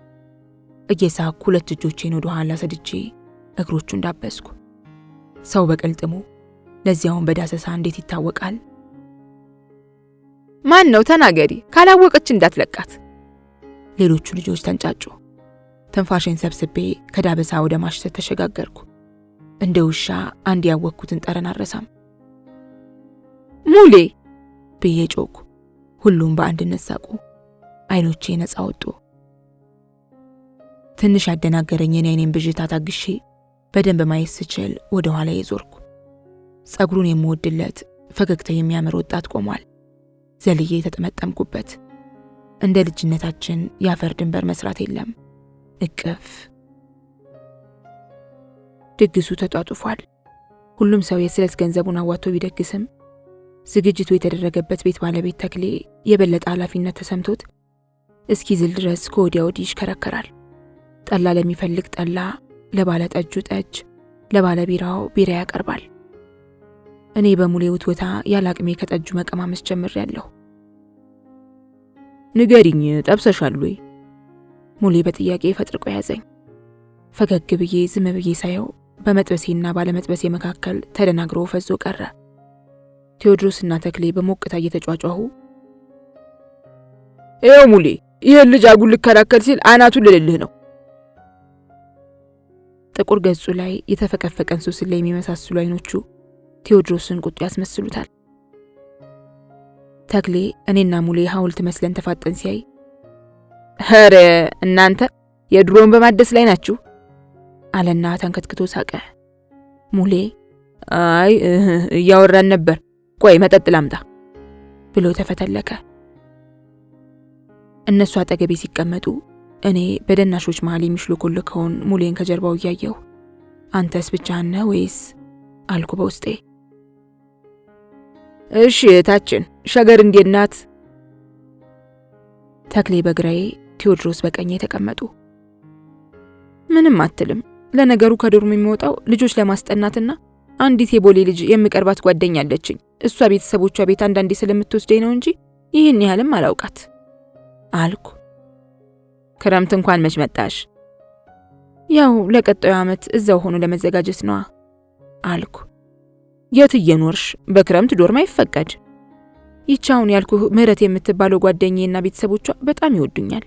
እየሳኩ 2 እጆቼን ወደ ኋላ ሰድቼ እግሮቹን ዳበስኩ። ሰው በቅልጥሙ ለዚያውን በዳሰሳ እንዴት ይታወቃል? ማን ነው ተናገሪ፣ ካላወቀች እንዳትለቃት። ሌሎቹ ልጆች ተንጫጩ። ትንፋሽን ሰብስቤ ከዳበሳ ወደ ማሽተት ተሸጋገርኩ። እንደ ውሻ አንድ ያወቅኩትን ጠረን አረሳም። ሙሌ ብዬ ጮኩ። ሁሉም በአንድነት ሳቁ። አይኖቼ ነፃ ወጡ። ትንሽ ያደናገረኝን የኔን ብዥታ ታግሼ በደንብ ማየት ስችል ወደ ኋላ የዞርኩ። ጸጉሩን የምወድለት ፈገግታ የሚያምር ወጣት ቆሟል። ዘልዬ ተጠመጠምኩበት። እንደ ልጅነታችን ያፈር ድንበር መስራት የለም። እቅፍ። ድግሱ ተጧጡፏል። ሁሉም ሰው የስለት ገንዘቡን አዋጥቶ ቢደግስም ዝግጅቱ የተደረገበት ቤት ባለቤት ተክሌ የበለጠ ኃላፊነት ተሰምቶት እስኪዝል ድረስ ከወዲያ ወዲህ ይሽከረከራል። ጠላ ለሚፈልግ ጠላ፣ ለባለ ጠጁ ጠጅ፣ ለባለ ቢራው ቢራ ያቀርባል። እኔ በሙሌ ውትወታ ያለ አቅሜ ከጠጁ መቀማመስ ጀምሬያለሁ። ንገሪኝ፣ ጠብሰሻል ወይ? ሙሌ በጥያቄ ፈጥርቆ ያዘኝ። ፈገግ ብዬ ዝም ብዬ ሳየው በመጥበሴና ባለመጥበሴ መካከል ተደናግሮ ፈዞ ቀረ። ቴዎድሮስና ተክሌ በሞቅታ እየተጫጫሁ ይኸው ሙሌ ይህን ልጅ አጉል ልከላከል ሲል አናቱን ልልልህ ነው። ጥቁር ገጹ ላይ የተፈቀፈቀን ሱስን ላይ የሚመሳስሉ አይኖቹ ቴዎድሮስን ቁጡ ያስመስሉታል። ተክሌ እኔና ሙሌ ሐውልት መስለን ተፋጠን ሲያይ ኧረ እናንተ የድሮን በማደስ ላይ ናችሁ አለና ተንከትክቶ ሳቀ። ሙሌ አይ እያወራን ነበር፣ ቆይ መጠጥ ላምጣ ብሎ ተፈተለከ። እነሱ አጠገቤ ሲቀመጡ እኔ በደናሾች መሃል የሚሽሎኮልከውን ሙሌን ከጀርባው እያየሁ አንተስ ብቻህን ነህ ወይስ አልኩ በውስጤ። እሺ እህታችን ሸገር እንዴት ናት? ተክሌ በግራዬ ቴዎድሮስ በቀኜ ተቀመጡ። ምንም አትልም። ለነገሩ ከዶርም የሚወጣው ልጆች ለማስጠናትና አንዲት የቦሌ ልጅ የሚቀርባት ጓደኛ አለችኝ። እሷ ቤተሰቦቿ ቤት አንዳንዴ ስለምትወስደኝ ነው እንጂ ይህን ያህልም አላውቃት አልኩ። ክረምት እንኳን መች መጣሽ? ያው ለቀጣዩ ዓመት እዛው ሆኖ ለመዘጋጀት ነዋ አልኩ። የት እየኖርሽ? በክረምት ዶርም አይፈቀድ። ይቻውን ያልኩህ ምህረት የምትባለው ጓደኛዬና ቤተሰቦቿ በጣም ይወዱኛል።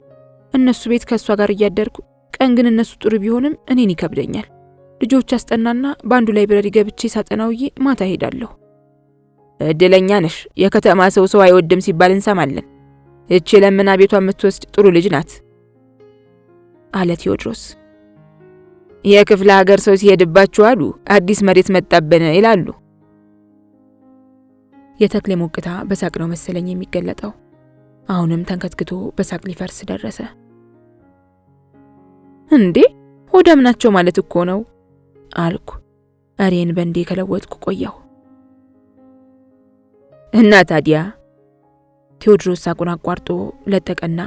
እነሱ ቤት ከሷ ጋር እያደርኩ ቀን ግን እነሱ ጥሩ ቢሆንም እኔን ይከብደኛል። ልጆች አስጠናና በአንዱ ላይብረሪ ገብቼ ሳጠናውዬ ማታ ሄዳለሁ። እድለኛ ነሽ። የከተማ ሰው አይወድም ሲባል እንሰማለን። እቺ ለምና ቤቷ የምትወስድ ጥሩ ልጅ ናት አለ ቴዎድሮስ። የክፍለ ሀገር ሰው ሲሄድባችሁ አሉ አዲስ መሬት መጣበነ ይላሉ። የተክሌ ሞቅታ በሳቅ ነው መሰለኝ የሚገለጠው። አሁንም ተንከትክቶ በሳቅ ሊፈርስ ደረሰ። እንዴ ሆዳም ናቸው ማለት እኮ ነው አልኩ። እሬን በእንዴ ከለወጥኩ ቆየሁ። እና ታዲያ ቴዎድሮስ ሳቁን አቋርጦ ለጠቀና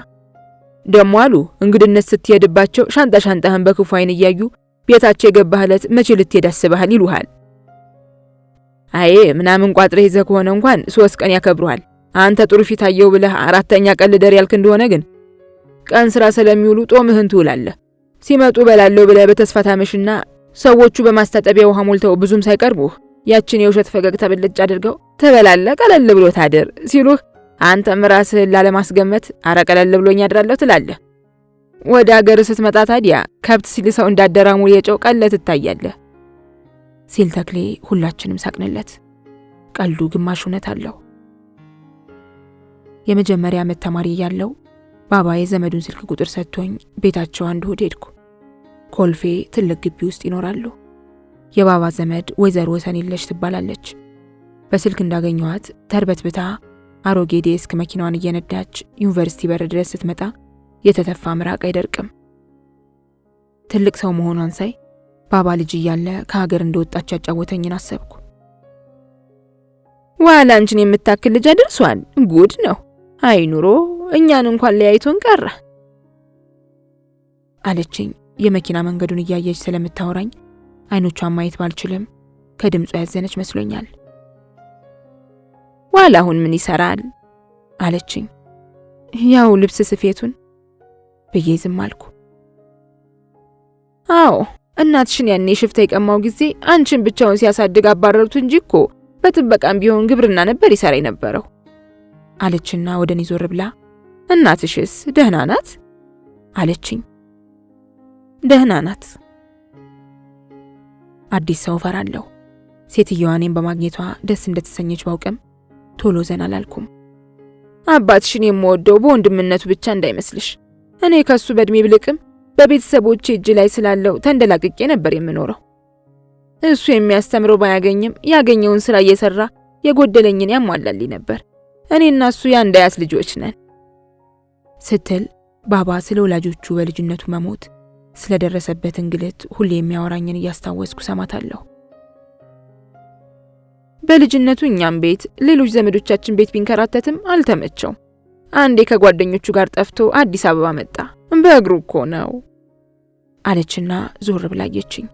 ደሞ አሉ እንግድነት ስትሄድባቸው ሻንጣህን በክፉ አይን እያዩ ቤታቸው የገባህለት መቼ ልትሄድ አስበሃል ይሉሃል። አይ ምናምን ቋጥረህ ይዘህ ከሆነ እንኳን 3 ቀን ያከብሩሃል። አንተ ጥሩ ፊት አየው ብለህ 4ኛ ቀን ልደር ያልክ እንደሆነ ግን ቀን ስራ ስለሚውሉ ጦምህን ትውላለህ። ሲመጡ በላለው ብለህ በተስፋ ታመሽና ሰዎቹ በማስታጠቢያ ውሃ ሞልተው ብዙም ሳይቀርቡህ ያችን የውሸት ፈገግታ ብልጭ አድርገው ትበላለህ ቀለል ብሎ ታደር ሲሉህ አንተም ራስህን ላለማስገመት አረ ቀለል ብሎኝ አድራለሁ ትላለህ። ወደ ሀገር ስትመጣ ታዲያ ከብት ሲልሰው እንዳደራሙ የጨው ቀለ ትታያለህ ሲል ተክሌ ሁላችንም ሳቅንለት። ቀልዱ ግማሽ እውነት አለው። የመጀመሪያ ዓመት ተማሪ ያለው ባባ የዘመዱን ስልክ ቁጥር ሰጥቶኝ ቤታቸው አንድ እሁድ ሄድኩ። ኮልፌ ትልቅ ግቢ ውስጥ ይኖራሉ። የባባ ዘመድ ወይዘሮ ወሰንየለሽ ትባላለች። በስልክ እንዳገኘኋት ተርበትብታ አሮጌ ዴስክ መኪናዋን እየነዳች ዩኒቨርሲቲ በር ድረስ ስትመጣ የተተፋ ምራቅ አይደርቅም። ትልቅ ሰው መሆኗን ሳይ ባባ ልጅ እያለ ከሀገር እንደወጣች ያጫወተኝን አሰብኩ። ዋላ አንቺን የምታክል ልጅ አድርሷል። ጉድ ነው። አይ ኑሮ እኛን እንኳን ለያይቶን ቀረ አለችኝ። የመኪና መንገዱን እያየች ስለምታወራኝ አይኖቿን ማየት ባልችልም ከድምጿ ያዘነች መስሎኛል። ዋላ አሁን ምን ይሰራል አለችኝ። ያው ልብስ ስፌቱን ብዬ ዝም አልኩ። አዎ እናትሽን ያኔ ሽፍታ የቀማው ጊዜ አንቺን ብቻውን ሲያሳድግ አባረሩት እንጂ እኮ በጥበቃም ቢሆን ግብርና ነበር ይሰራ የነበረው አለችና ወደኔ ዞር ብላ እናትሽስ ደህና ናት አለችኝ። ደህና ናት። አዲስ ሰው ፈራለሁ። ሴትዮዋ እኔን በማግኘቷ ደስ እንደተሰኘች ባውቅም ቶሎ ዘና አላልኩም። አባትሽን የምወደው በወንድምነቱ ብቻ እንዳይመስልሽ። እኔ ከሱ በእድሜ ብልቅም በቤተሰቦቼ እጅ ላይ ስላለው ተንደላቅቄ ነበር የምኖረው። እሱ የሚያስተምረው ባያገኝም ያገኘውን ስራ እየሰራ የጎደለኝን ያሟላልኝ ነበር። እኔና እሱ የአንድ አያት ልጆች ነን ስትል ባባ ስለ ወላጆቹ በልጅነቱ መሞት ስለደረሰበት እንግልት ሁሌ የሚያወራኝን እያስታወስኩ ሰማታለሁ። በልጅነቱ እኛም ቤት ሌሎች ዘመዶቻችን ቤት ቢንከራተትም አልተመቸው። አንዴ ከጓደኞቹ ጋር ጠፍቶ አዲስ አበባ መጣ። በእግሩ እኮ ነው አለችና ዞር ብላየችኝ።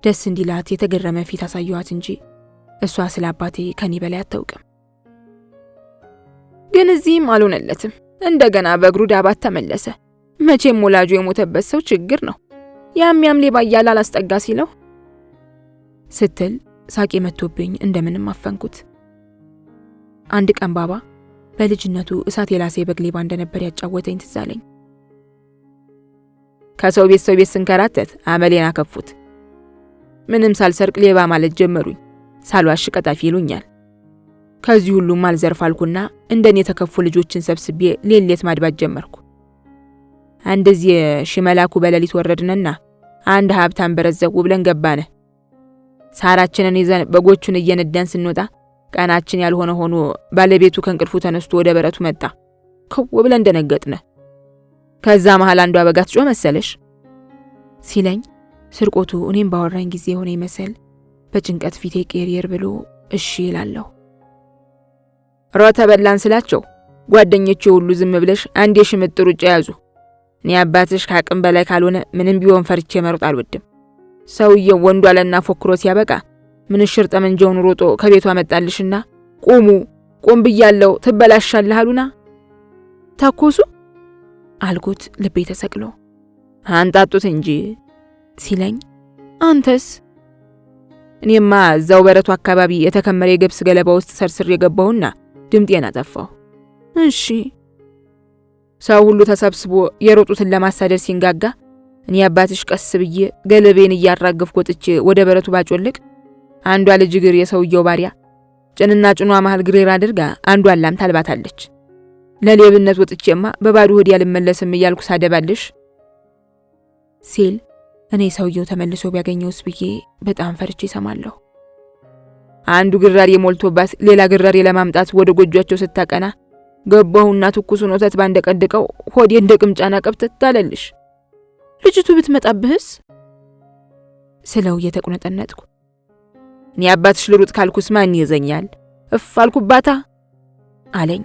ደስ እንዲላት የተገረመ ፊት አሳየዋት እንጂ እሷ ስለ አባቴ ከኔ በላይ አታውቅም። ግን እዚህም አልሆነለትም። እንደገና በእግሩ ዳባት ተመለሰ። መቼም ወላጁ የሞተበት ሰው ችግር ነው። ያም ሌባ እያለ አላስጠጋ ሲለው ስትል ሳቄ መጥቶብኝ እንደምንም አፈንኩት። አንድ ቀን ባባ በልጅነቱ እሳት የላሰ በግ ሌባ እንደነበር ያጫወተኝ ትዝ አለኝ። ከሰው ቤት ስንከራተት አመሌን አከፉት። ምንም ሳልሰርቅ ሌባ ማለት ጀመሩኝ። ሳልዋሽ ቀጣፊ ይሉኛል። ከዚህ ሁሉም አልዘርፍ አልኩና እንደኔ የተከፉ ልጆችን ሰብስቤ ሌሊት ማድባት ጀመርኩ። እንደዚህ ሽመላኩ በሌሊት ወረድንና አንድ ሀብታም በረዘው ብለን ገባነ። ሳራችንን ይዘን በጎቹን እየነዳን ስንወጣ ቀናችን ያልሆነ ሆኖ ባለቤቱ ከእንቅልፉ ተነስቶ ወደ በረቱ መጣ። ከው ብለን ደነገጥነ። ከዛ መሃል አንዷ በጋት ጮህ መሰለሽ ሲለኝ ስርቆቱ እኔም ባወራኝ ጊዜ ሆነ ይመስል በጭንቀት ፊቴ ቀየር ብሎ እሺ ይላለሁ። ሮተ በላን ስላቸው ጓደኞቼ ሁሉ ዝም ብለሽ አንዴ ሽምጥ ሩጫ ያዙ። እኔ አባትሽ ከአቅም በላይ ካልሆነ ምንም ቢሆን ፈርቼ መሮጥ አልወድም። ሰውየው ወንዱ አለና ፎክሮ ሲያበቃ ምንሽር ጠመንጃውን ሮጦ ከቤቱ አመጣልሽና ቁም ብያለሁ ትበላሻለህ አሉና ተኮሱ አልኩት ልቤ ተሰቅሎ። አንጣጡት እንጂ ሲለኝ አንተስ? እኔማ እዛው በረቱ አካባቢ የተከመረ የገብስ ገለባ ውስጥ ሰርስር የገባውና ድምጤን አጠፋው። እሺ ሰው ሁሉ ተሰብስቦ የሮጡትን ለማሳደድ ሲንጋጋ እኔ አባትሽ ቀስ ብዬ ገለቤን እያራገፍኩ ወጥቼ ወደ በረቱ ባጮልቅ አንዷ ልጅ ግር የሰውየው ባሪያ ጭንና ጭኗ መሃል ግሬራ አድርጋ አንዷን ላም ታልባታለች። ለሌብነት ወጥቼማ በባዶ ሆድ ያልመለስም እያልኩ ሳደባልሽ ሲል እኔ ሰውየው ተመልሶ ቢያገኘውስ ብዬ በጣም ፈርቼ ሰማለሁ። አንዱ ግራሪ ሞልቶባት ሌላ ግራሪ ለማምጣት ወደ ጎጆቸው ስታቀና ገባሁና ትኩሱን ወተት ባንደቀድቀው ሆዴ እንደ ቅምጫና ቀብተት ታለልሽ። ልጅቱ ብትመጣብህስ ስለው እየተቁነጠነጥኩ እኔ አባትሽ ልሩጥ ካልኩስ ማን ይዘኛል? እፍ አልኩባታ አለኝ።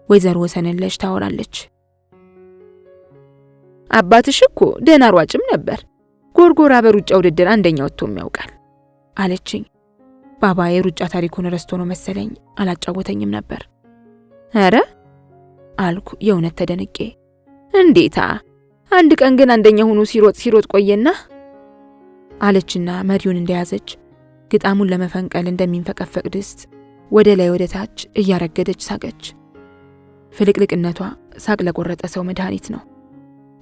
ወይዘሮ ወሰንለሽ ታወራለች። አባትሽ እኮ ደህና ሯጭም ነበር። ጎርጎራ በሩጫ ውድድር አንደኛ ወጥቶም ያውቃል አለችኝ። ባባ የሩጫ ታሪኩን ረስቶ ነው መሰለኝ አላጫወተኝም ነበር። ኧረ አልኩ የእውነት ተደንቄ። እንዴታ አንድ ቀን ግን አንደኛ ሆኖ ሲሮጥ ቆየና አለችና መሪውን እንደያዘች ግጣሙን ለመፈንቀል እንደሚንፈቀፈቅ ድስት ወደ ላይ ወደ ታች እያረገደች ሳቀች። ፍልቅልቅነቷ ሳቅ ለቆረጠ ሰው መድኃኒት ነው።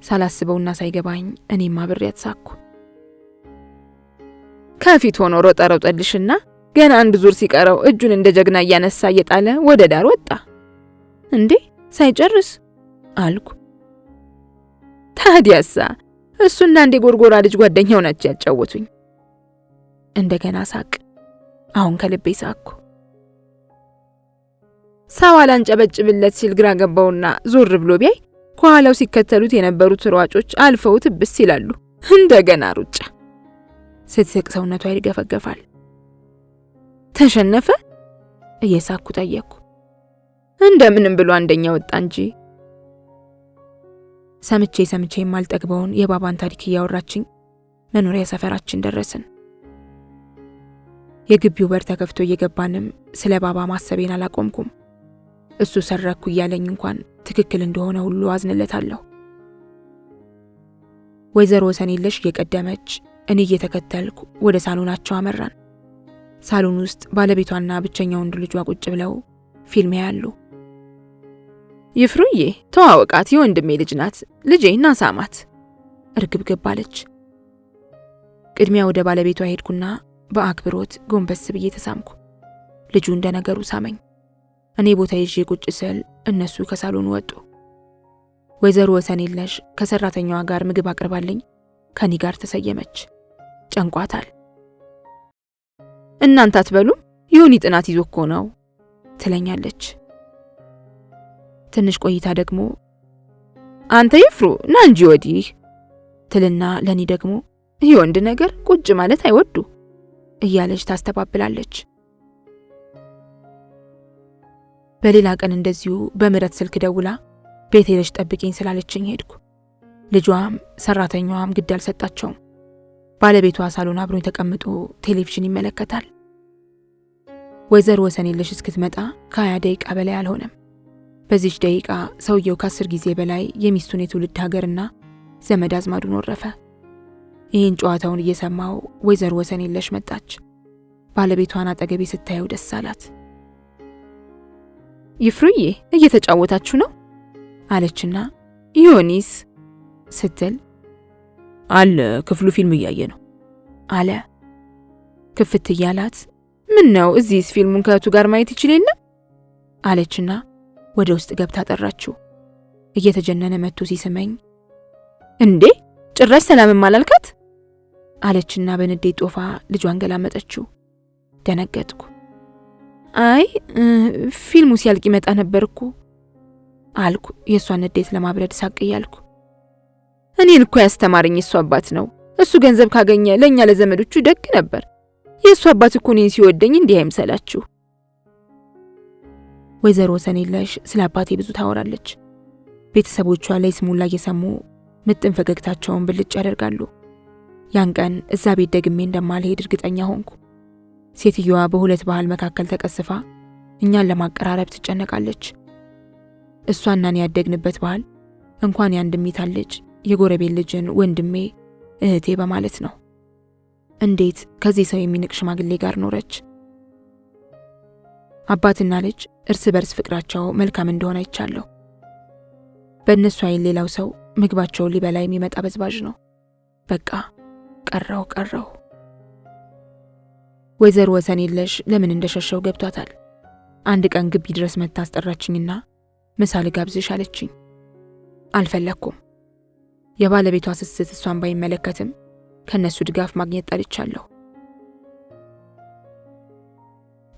ሳላስበውና ሳይገባኝ እኔም አብሬያት ሳቅኩ። ከፊት ሆኖ ሮጠልሽና ገና አንድ ዙር ሲቀረው እጁን እንደ ጀግና እያነሳ እየጣለ ወደ ዳር ወጣ። እንዴ ሳይጨርስ አልኩ። ታዲያሳ እሱና አንዴ ጎርጎራ ልጅ ጓደኛው ናቸው ያጫወቱኝ። እንደገና ሳቅ። አሁን ከልቤ ሳቅኩ። ሰው አላንጨበጭብለት ሲል ግራ ገባውና ዞር ብሎ ቢያይ ከኋላው ሲከተሉት የነበሩት ሯጮች አልፈውት ብስ ይላሉ። እንደገና ሩጫ። ስትስቅ ሰውነቷ ይርገፈገፋል። ተሸነፈ? እየሳቅኩ ጠየቅኩ። እንደምንም ብሎ አንደኛ ወጣ እንጂ። ሰምቼ የማልጠግበውን የባባን ታሪክ እያወራችኝ መኖሪያ ሰፈራችን ደረስን። የግቢው በር ተከፍቶ እየገባንም ስለ ባባ ማሰቤን አላቆምኩም። እሱ ሰረኩ እያለኝ እንኳን ትክክል እንደሆነ ሁሉ አዝንለታለሁ። ወይዘሮ ወሰኔለሽ እየቀደመች እኔ እየተከተልኩ ወደ ሳሎናቸው አመራን። ሳሎን ውስጥ ባለቤቷና ብቸኛው ወንድ ልጇ ቁጭ ብለው ፊልም ያያሉ። ይፍሩዬ ተዋወቃት፣ የወንድሜ ልጅ ናት፣ ልጄ ና ሳማት እርግብግብ አለች። ቅድሚያ ወደ ባለቤቷ ሄድኩና በአክብሮት ጎንበስ ብዬ ተሳምኩ። ልጁ እንደነገሩ ሳመኝ። እኔ ቦታ ይዤ ቁጭ ስል እነሱ ከሳሎኑ ወጡ። ወይዘሮ ወሰኔለሽ ከሰራተኛዋ ጋር ምግብ አቅርባልኝ ከኔ ጋር ተሰየመች። ጨንቋታል። እናንተ አትበሉም? ዮኒ ጥናት ይዞ እኮ ነው ትለኛለች። ትንሽ ቆይታ ደግሞ አንተ ይፍሩ ና እንጂ ወዲህ ትልና ለኔ ደግሞ የወንድ ነገር ቁጭ ማለት አይወዱ እያለች ታስተባብላለች። በሌላ ቀን እንደዚሁ በምረት ስልክ ደውላ ቤት ሄደሽ ጠብቂኝ ስላለችኝ ሄድኩ። ልጇም ሰራተኛዋም ግድ አልሰጣቸውም። ባለቤቷ ሳሎን አብሮኝ ተቀምጦ ቴሌቪዥን ይመለከታል። ወይዘሮ ወሰኔለሽ እስክትመጣ ከ20 ደቂቃ በላይ አልሆነም። በዚህ ደቂቃ ሰውየው ከ10 ጊዜ በላይ የሚስቱን የትውልድ ሀገርና ዘመድ አዝማዱን ወረፈ። ይህን ጨዋታውን እየሰማው ወይዘሮ ወሰኔለሽ መጣች። ባለቤቷን አጠገቤ ስታየው ደስ አላት። ይፍሩዬ እየተጫወታችሁ ነው አለችና ዮኒስ ስትል አለ ክፍሉ ፊልም እያየ ነው አለ። ክፍት እያላት ምን ነው እዚህስ ፊልሙን ከቱ ጋር ማየት ይችል የለም አለችና ወደ ውስጥ ገብታ ጠራችው። እየተጀነነ መጥቶ ሲስመኝ እንዴ ጭራሽ ሰላምም አላልካት አለችና በንዴት ጦፋ ልጇን ገላመጠችው። ደነገጥኩ። አይ ፊልሙ ሲያልቅ ይመጣ ነበርኩ አልኩ የሷን ንዴት ለማብረድ ሳቅ እያልኩ። እኔን እኮ ያስተማረኝ እሱ አባት ነው። እሱ ገንዘብ ካገኘ ለኛ ለዘመዶቹ ደግ ነበር። የሱ አባት እኮ እኔን ሲወደኝ እንዲህ አይምሰላችሁ። ወይዘሮ ወሰኔለሽ ስለ አባቴ ብዙ ታወራለች። ቤተሰቦቿ ላይ ስሙላ እየሰሙ ምጥን ፈገግታቸውን ብልጭ ያደርጋሉ። ያን ቀን እዛ ቤት ደግሜ እንደማልሄድ እርግጠኛ ሆንኩ። ሴትዮዋ በሁለት ባህል መካከል ተቀስፋ እኛን ለማቀራረብ ትጨነቃለች። እሷና እኔ ያደግንበት ባህል እንኳን የአንድሚታ ልጅ የጎረቤት ልጅን ወንድሜ እህቴ በማለት ነው። እንዴት ከዚህ ሰው የሚንቅ ሽማግሌ ጋር ኖረች? አባትና ልጅ እርስ በርስ ፍቅራቸው መልካም እንደሆነ አይቻለሁ። በእነሱ አይን ሌላው ሰው ምግባቸውን ሊበላ የሚመጣ በዝባዥ ነው። በቃ ቀረው። ወይዘሮ ወሰኔለሽ ለምን እንደሸሸው ገብቷታል። አንድ ቀን ግቢ ድረስ መታ አስጠራችኝና ምሳ ልጋብዝሽ አለችኝ። አልፈለኩም። የባለቤቷ ስስት እሷን ባይመለከትም ከነሱ ድጋፍ ማግኘት ጠልቻለሁ።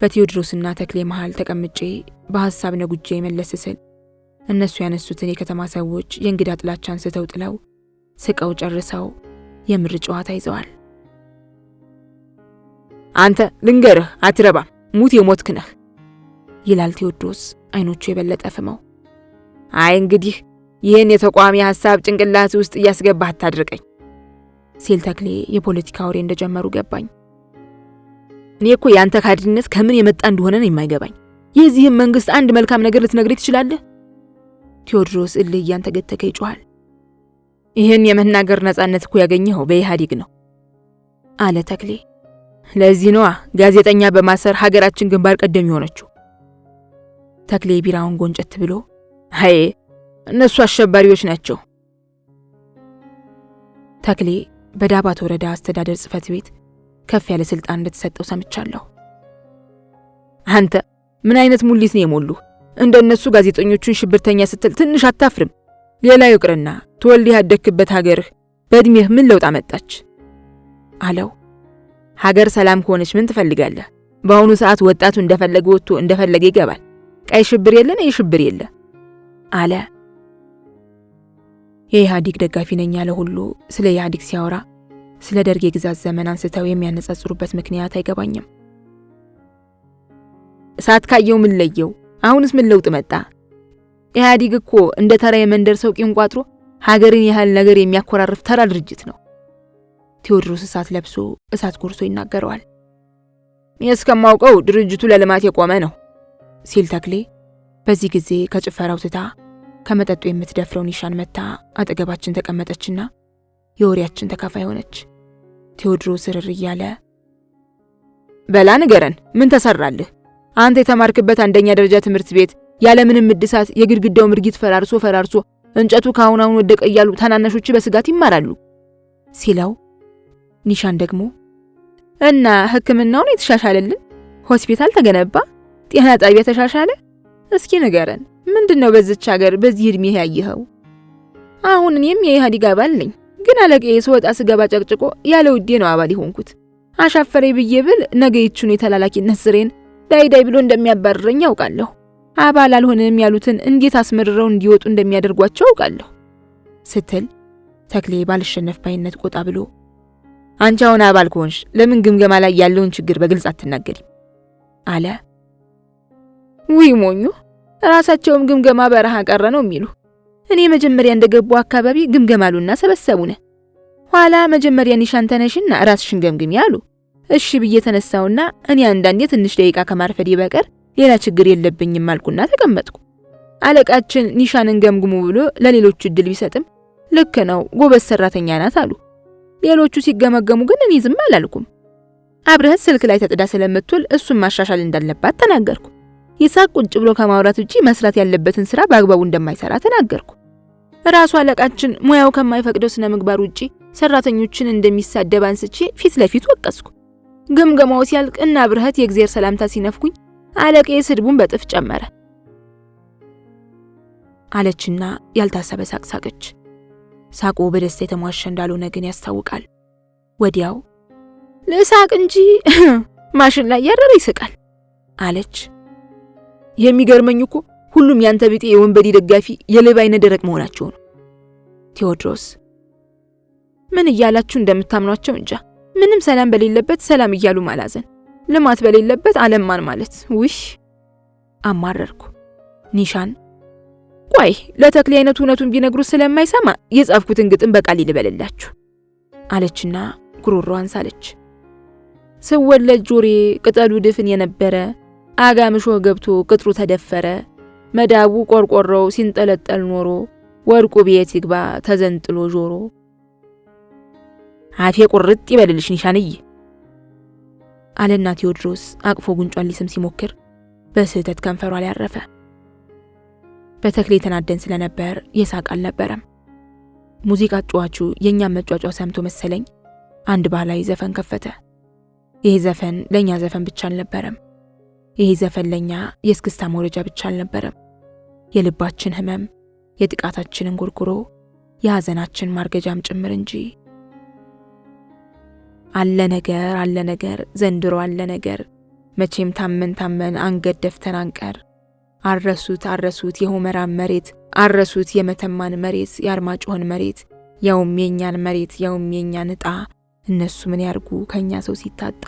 በቴዎድሮስና ተክሌ መሃል ተቀምጬ በሐሳብ ነጉጄ መለስ ስል እነሱ ያነሱትን የከተማ ሰዎች የእንግዳ ጥላቻን ስተው ጥለው ስቀው ጨርሰው የምር ጨዋታ ይዘዋል። አንተ ልንገርህ አትረባም፣ ሙት የሞትክ ነህ ይላል ቴዎድሮስ አይኖቹ የበለጠ ፍመው። አይ እንግዲህ ይህን የተቋሚ ሐሳብ ጭንቅላት ውስጥ እያስገባህ አታድርቀኝ ሲል ተክሌ የፖለቲካ ወሬ እንደጀመሩ ገባኝ። እኔ እኮ ያንተ ካድነት ከምን የመጣ እንደሆነ ነው የማይገባኝ። የዚህም መንግስት አንድ መልካም ነገር ልትነግረኝ ትችላለህ? ቴዎድሮስ እልህ እያንተገተከ ይጮሃል። ይህን የመናገር ነጻነት እኮ ያገኘኸው በኢህአዴግ ነው አለ ተክሌ። ለዚህ ነዋ ጋዜጠኛ በማሰር ሀገራችን ግንባር ቀደም የሆነችው። ተክሌ ቢራውን ጎንጨት ብሎ አይ እነሱ አሸባሪዎች ናቸው። ተክሌ በዳባት ወረዳ አስተዳደር ጽሕፈት ቤት ከፍ ያለ ስልጣን እንደተሰጠው ሰምቻለሁ። አንተ ምን አይነት ሙሊት ነው የሞሉህ? እንደነሱ ጋዜጠኞቹን ሽብርተኛ ስትል ትንሽ አታፍርም? ሌላ ይቅርና ተወልደህ ያደግክበት ሀገርህ በእድሜህ ምን ለውጥ አመጣች አለው። ሀገር ሰላም ከሆነች ምን ትፈልጋለህ? በአሁኑ ሰዓት ወጣቱ እንደፈለገ ወጥቶ እንደፈለገ ይገባል። ቀይ ሽብር የለ ነው ሽብር የለ አለ። የኢህአዴግ ደጋፊ ነኝ ያለ ሁሉ ስለ ኢህአዴግ ሲያወራ ስለ ደርግ የግዛት ዘመን አንስተው የሚያነጻጽሩበት ምክንያት አይገባኝም። እሳት ካየው ምን ለየው? አሁንስ ምን ለውጥ መጣ? ኢህአዴግ እኮ እንደ ተራ የመንደር ሰው ቂም ቋጥሮ ሀገርን ያህል ነገር የሚያኮራርፍ ተራ ድርጅት ነው። ቴዎድሮስ እሳት ለብሶ እሳት ጎርሶ ይናገረዋል። እስከማውቀው ድርጅቱ ለልማት የቆመ ነው ሲል ተክሌ በዚህ ጊዜ ከጭፈራው ትታ ከመጠጡ የምትደፍረው ኒሻን መታ አጠገባችን ተቀመጠችና የወሬያችን ተካፋይ ሆነች። ቴዎድሮስ ርር እያለ በላ ንገረን፣ ምን ተሰራልህ? አንተ የተማርክበት አንደኛ ደረጃ ትምህርት ቤት ያለምንም እድሳት የግድግዳው ምርጊት ፈራርሶ እንጨቱ ካሁን ወደቀ እያሉ ታናናሾች በስጋት ይማራሉ ሲለው፣ ኒሻን ደግሞ እና ሕክምናውን የተሻሻለልን ሆስፒታል ተገነባ፣ ጤና ጣቢያ ተሻሻለ። እስኪ ንገረን፣ ምንድነው በዚች ሀገር በዚህ እድሜ ያየኸው? አሁን እኔም የኢህአዴግ አባል ነኝ፣ ግን አለቃዬ ስወጣ ስገባ ጨቅጭቆ ያለ ውዴ ነው አባል ይሆንኩት። አሻፈሬ ብዬ ብል ነገ ይችኑ የተላላኪነት ስሬን ዳይ ብሎ እንደሚያባርረኝ ያውቃለሁ። አባል አልሆነም ያሉትን እንዴት አስመርረው እንዲወጡ እንደሚያደርጓቸው አውቃለሁ ስትል፣ ተክሌ ባልሸነፍ ባይነት ቆጣ ብሎ አንቺ አሁን አባል ከሆንሽ ለምን ግምገማ ላይ ያለውን ችግር በግልጽ አትናገሪም አለ። ውይ ሞኙ፣ ራሳቸውም ግምገማ በረሃ ቀረ ነው የሚሉ። እኔ መጀመሪያ እንደገቡ አካባቢ ግምገማ አሉና ሰበሰቡነ። ኋላ መጀመሪያ ኒሻን ተነሽና ራስሽን ገምግሚ አሉ። እሺ ብዬ ተነሳውና እኔ አንዳንዴ ትንሽ ደቂቃ ከማርፈዴ በቀር ሌላ ችግር የለብኝም አልኩና ተቀመጥኩ። አለቃችን ኒሻንን ገምግሙ ብሎ ለሌሎቹ እድል ቢሰጥም ልክ ነው ጎበዝ ሰራተኛ ናት አሉ። ሌሎቹ ሲገመገሙ ግን እኔ ዝም አላልኩም። አብረህ ስልክ ላይ ተጥዳ ስለምትውል እሱን ማሻሻል እንዳለባት ተናገርኩ። ይሳቅ ቁጭ ብሎ ከማውራት ውጪ መስራት ያለበትን ስራ በአግባቡ እንደማይሰራ ተናገርኩ። ራሱ አለቃችን ሙያው ከማይፈቅደው ስነ ምግባር ውጪ ሰራተኞችን እንደሚሳደብ አንስቼ ፊት ለፊት ወቀስኩ። ግምገማው ሲያልቅ እና ብርሃት የእግዚአብሔር ሰላምታ ሲነፍኩኝ አለቃዬ ስድቡን በጥፍ ጨመረ አለችና ያልታሰበ ሳቅ ሳቀች። ሳቁ በደስታ የተሟሸ እንዳልሆነ ግን ያስታውቃል። ወዲያው ለሳቅ እንጂ ማሽን ላይ ያረረ ይስቃል አለች። የሚገርመኝ እኮ ሁሉም ያንተ ቢጤ የወንበዴ ደጋፊ የሌባ አይነ ደረቅ መሆናቸው ነው። ቴዎድሮስ ምን እያላችሁ እንደምታምኗቸው እንጃ። ምንም ሰላም በሌለበት ሰላም እያሉ ማላዘን፣ ልማት በሌለበት አለማን ማለት ውሽ አማረርኩ። ኒሻን ቆይ ለተክሌ አይነቱ እውነቱን ቢነግሩት ስለማይሰማ የጻፍኩትን ግጥም በቃል ይልበልላችሁ አለችና ጉሮሮዋን ሳለች። ስወለድ ጆሬ ቅጠሉ ድፍን የነበረ አጋምሾ ገብቶ ቅጥሩ ተደፈረ። መዳቡ ቆርቆሮው ሲንጠለጠል ኖሮ ወርቁ ቤት ይግባ ተዘንጥሎ ጆሮ። አፌ ቁርጥ ይበልልሽ ኒሻንዬ አለና ቴዎድሮስ አቅፎ ጉንጯን ሊስም ሲሞክር በስህተት ከንፈሯ ላይ አረፈ። በተክሌ ተናደን ስለነበር የሳቅ አልነበረም። ሙዚቃ ጫዋቹ የኛም መጫጫው ሰምቶ መሰለኝ አንድ ባህላዊ ዘፈን ከፈተ። ይሄ ዘፈን ለኛ ዘፈን ብቻ አልነበረም። ይሄ ዘፈን ለኛ የስክስታ መውረጃ ብቻ አልነበረም። የልባችን ህመም፣ የጥቃታችንን ጉርጉሮ፣ የሐዘናችን ማርገጃም ጭምር እንጂ። አለ ነገር ዘንድሮ አለ ነገር፣ መቼም ታመን አንገት ደፍተን አንቀር። አረሱት የሆመራን መሬት፣ አረሱት የመተማን መሬት፣ የአርማጭሆን መሬት፣ ያውም የኛን መሬት፣ ያውም የኛን ዕጣ። እነሱ ምን ያርጉ ከኛ ሰው ሲታጣ።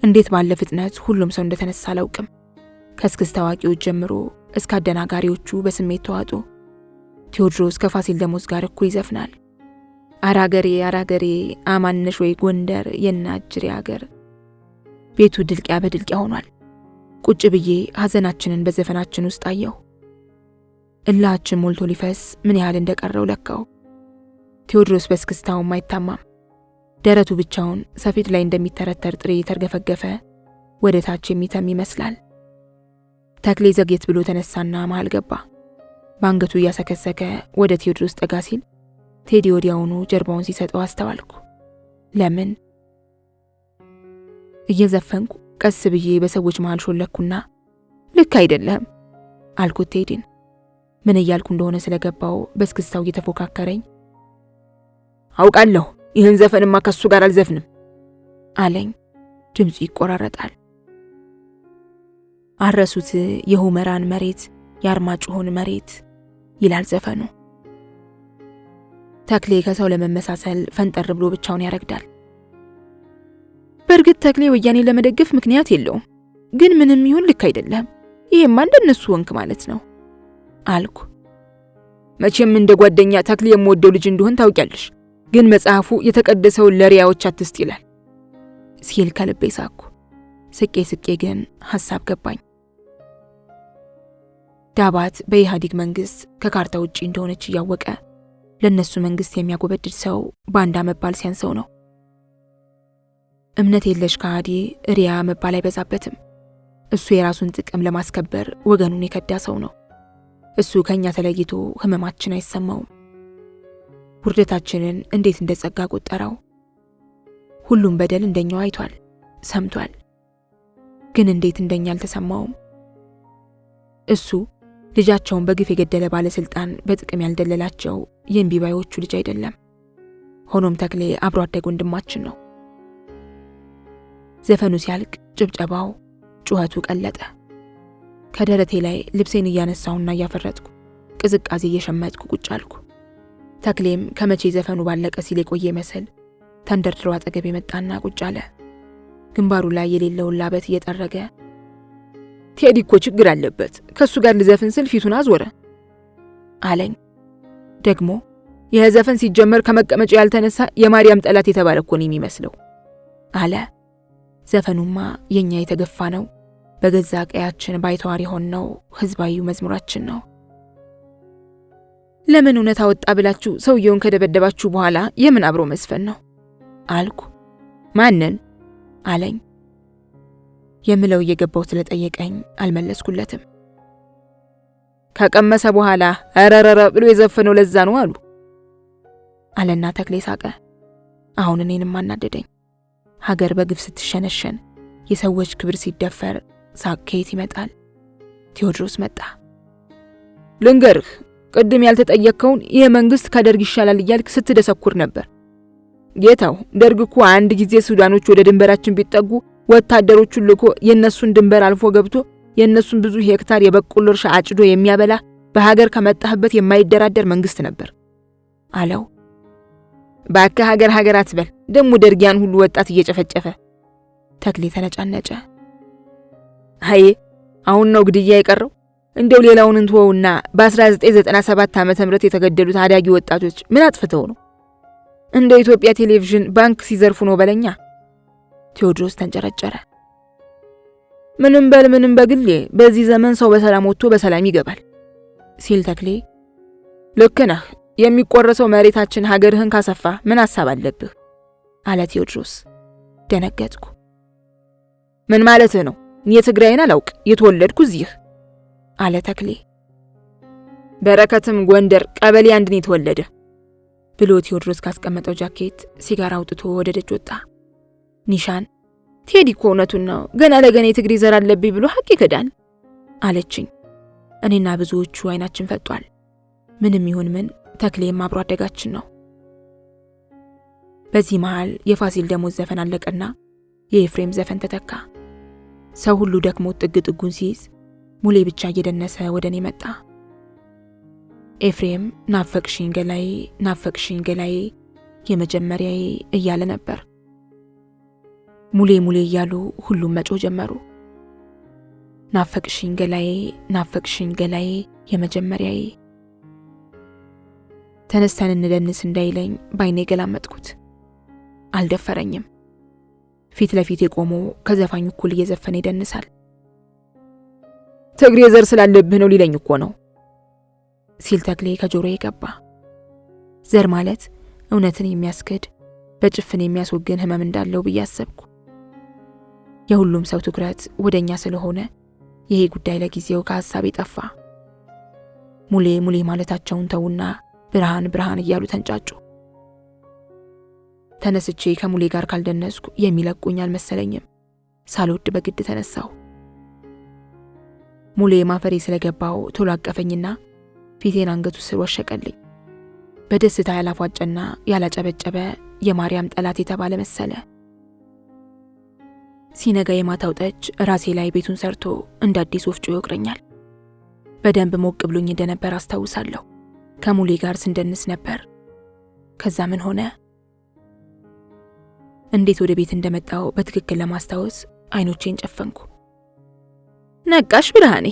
እንዴት ባለ ፍጥነት ሁሉም ሰው እንደተነሳ አላውቅም። ከስክስታ አዋቂዎች ጀምሮ እስከ አደናጋሪዎቹ በስሜት ተዋጡ። ቴዎድሮስ ከፋሲል ደሞዝ ጋር እኩል ይዘፍናል። አራገሬ አማነሽ ወይ ጎንደር የናጅሬ አገር። ቤቱ ድልቂያ በድልቂያ ሆኗል። ቁጭ ብዬ ሐዘናችንን በዘፈናችን ውስጥ አየሁ። እላችን ሞልቶ ሊፈስ ምን ያህል እንደቀረው ለካው። ቴዎድሮስ በስክስታውም አይታማም። ደረቱ ብቻውን ሰፊት ላይ እንደሚተረተር ጥሬ ተርገፈገፈ ወደ ታች የሚተም ይመስላል። ተክሌ ዘግየት ብሎ ተነሳና መሃል ገባ። ባንገቱ እያሰከሰከ ወደ ቴዎድሮስ ጠጋ ሲል ቴዲ ወዲያውኑ ጀርባውን ሲሰጠው አስተዋልኩ። ለምን? እየዘፈንኩ ቀስ ብዬ በሰዎች መሃል ሾለኩና ልክ አይደለም አልኩት ቴዲን። ምን እያልኩ እንደሆነ ስለገባው በስክስታው እየተፎካከረኝ አውቃለሁ ይህን ዘፈንማ ከሱ ጋር አልዘፍንም አለኝ። ድምፁ ይቆራረጣል። አረሱት የሆመራን መሬት፣ የአርማጭሆን መሬት ይላል ዘፈኑ። ተክሌ ከሰው ለመመሳሰል ፈንጠር ብሎ ብቻውን ያረግዳል። በእርግጥ ተክሌ ወያኔ ለመደገፍ ምክንያት የለውም፣ ግን ምንም ይሁን ልክ አይደለም። ይሄማ እንደነሱ ወንክ ማለት ነው አልኩ። መቼም እንደ ጓደኛ ተክሌ የምወደው ልጅ እንደሆን ታውቂያለሽ፣ ግን መጽሐፉ የተቀደሰውን ለሪያዎች አትስጥ ይላል ሲል ከልቤ ሳኩ። ስቄ ግን ሐሳብ ገባኝ። ዳባት በኢህአዴግ መንግስት ከካርታ ውጪ እንደሆነች እያወቀ ለነሱ መንግስት የሚያጎበድድ ሰው ባንዳ መባል ሲያንሰው ነው። እምነት የለሽ ከሃዲ ሪያ መባል አይበዛበትም። እሱ የራሱን ጥቅም ለማስከበር ወገኑን የከዳ ሰው ነው። እሱ ከኛ ተለይቶ ህመማችን አይሰማውም። ውርደታችንን እንዴት እንደጸጋ ቆጠረው። ሁሉም በደል እንደኛው አይቷል፣ ሰምቷል። ግን እንዴት እንደኛ አልተሰማውም። እሱ ልጃቸውን በግፍ የገደለ ባለስልጣን በጥቅም ያልደለላቸው የእምቢባዮቹ ልጅ አይደለም። ሆኖም ተክሌ አብሮ አደግ ወንድማችን ነው። ዘፈኑ ሲያልቅ ጭብጨባው፣ ጩኸቱ ቀለጠ። ከደረቴ ላይ ልብሴን እያነሳውና እያፈረጥኩ ቅዝቃዜ እየሸመጥኩ ቁጭ አልኩ። ተክሌም ከመቼ ዘፈኑ ባለቀ ሲል የቆየ መሰል ተንደርድሮ አጠገብ የመጣና ቁጭ አለ። ግንባሩ ላይ የሌለውን ላበት እየጠረገ ቴዲ እኮ ችግር አለበት፣ ከሱ ጋር ልዘፍን ስል ፊቱን አዞረ አለኝ። ደግሞ ይህ ዘፈን ሲጀመር ከመቀመጫ ያልተነሳ የማርያም ጠላት የተባለ እኮ ነው የሚመስለው አለ። ዘፈኑማ የኛ የተገፋ ነው፣ በገዛ ቀያችን ባይተዋር የሆነው ህዝባዊ መዝሙራችን ነው። ለምን እውነት አወጣ ብላችሁ ሰውየውን ከደበደባችሁ በኋላ የምን አብሮ መስፈን ነው አልኩ። ማንን አለኝ። የምለው እየገባው ስለጠየቀኝ አልመለስኩለትም። ከቀመሰ በኋላ አረረረ ብሎ የዘፈነው ለዛ ነው አሉ አለና ተክሌ ሳቀ። አሁን እኔንም አናደደኝ። ሀገር በግፍ ስትሸነሸን፣ የሰዎች ክብር ሲደፈር ሳቅ ከየት ይመጣል? ቴዎድሮስ መጣ። ልንገርህ፣ ቅድም ያልተጠየቅከውን ይህ መንግስት ከደርግ ይሻላል እያልክ ስትደሰኩር ነበር። ጌታው ደርግ እኮ አንድ ጊዜ ሱዳኖች ወደ ድንበራችን ቢጠጉ ወታደሮቹን ልኮ የነሱን ድንበር አልፎ ገብቶ የነሱን ብዙ ሄክታር የበቆሎ እርሻ አጭዶ የሚያበላ በሀገር ከመጣህበት የማይደራደር መንግስት ነበር አለው። ባካ ሀገር አትበል፣ ደሞ ደርጊያን ሁሉ ወጣት እየጨፈጨፈ። ተክሌ ተነጫነጨ። አይ አሁን ነው ግድያ የቀረው? እንደው ሌላውን እንተውና በ1997 ዓመተ ምህረት የተገደሉት አዳጊ ወጣቶች ምን አጥፍተው ነው? እንደ ኢትዮጵያ ቴሌቪዥን ባንክ ሲዘርፉ ነው በለኛ። ቴዎድሮስ ተንጨረጨረ። ምንም በግሌ በዚህ ዘመን ሰው በሰላም ወጥቶ በሰላም ይገባል ሲል ተክሌ፣ ልክ ነህ፣ የሚቆረሰው መሬታችን ሀገርህን ካሰፋ ምን ሐሳብ አለብህ አለ ቴዎድሮስ። ደነገጥኩ። ምን ማለትህ ነው? የትግራይን አላውቅ፣ የተወለድኩ እዚህ አለ ተክሌ። በረከትም ጎንደር ቀበሌ 1 ነው የተወለደ ብሎ ቴዎድሮስ ካስቀመጠው ጃኬት ሲጋራ አውጥቶ ወደ ደጅ ወጣ። ኒሻን ቴዲ እኮ እውነቱን ነው፣ ገና ለገና የትግሬ ዘር አለብኝ ብሎ ሐቅ ይከዳል አለችኝ። እኔና ብዙዎቹ አይናችን ፈጧል። ምንም ይሁን ምን ተክሌም አብሮ አደጋችን ነው። በዚህ መሃል የፋሲል ደሞዝ ዘፈን አለቀና የኤፍሬም ዘፈን ተተካ። ሰው ሁሉ ደክሞ ጥግ ጥጉን ሲይዝ ሙሌ ብቻ እየደነሰ ወደኔ መጣ። ኤፍሬም ናፈቅሽኝ ገላዬ የመጀመሪያዬ እያለ ነበር። ሙሌ እያሉ ሁሉም መጮህ ጀመሩ። ናፈቅሽኝ ገላዬ የመጀመሪያዬ። ተነስተን እንደንስ እንዳይለኝ ባይኔ ገላመጥኩት። አልደፈረኝም። ፊት ለፊት የቆሞ ከዘፋኙ እኩል እየዘፈነ ይደንሳል። ትግሬ ዘር ስላለብህ ነው ሊለኝ እኮ ነው ሲል ተክሌ ከጆሮዬ ገባ። ዘር ማለት እውነትን የሚያስክድ በጭፍን የሚያስወግን ህመም እንዳለው ብዬ አሰብኩ። የሁሉም ሰው ትኩረት ወደኛ ስለሆነ ይሄ ጉዳይ ለጊዜው ከሐሳቤ ጠፋ። ሙሌ ማለታቸውን ተውና ብርሃን እያሉ ተንጫጩ። ተነስቼ ከሙሌ ጋር ካልደነስኩ የሚለቁኝ አልመሰለኝም። ሳልወድ በግድ ተነሳው። ሙሌ ማፈሬ ስለገባው ቶሎ አቀፈኝና ፊቴን አንገቱ ስር ወሸቀልኝ። በደስታ ያላፏጨና ያላጨበጨበ የማርያም ጠላት የተባለ መሰለ። ሲነጋ የማታው ጠጅ ራሴ ላይ ቤቱን ሰርቶ እንደ አዲስ ወፍጮ ይወቅረኛል። በደንብ ሞቅ ብሎኝ እንደነበር አስታውሳለሁ። ከሙሌ ጋር ስንደንስ ነበር። ከዛ ምን ሆነ? እንዴት ወደ ቤት እንደመጣው በትክክል ለማስታወስ አይኖቼን ጨፈንኩ። ነቃሽ ብርሃኔ?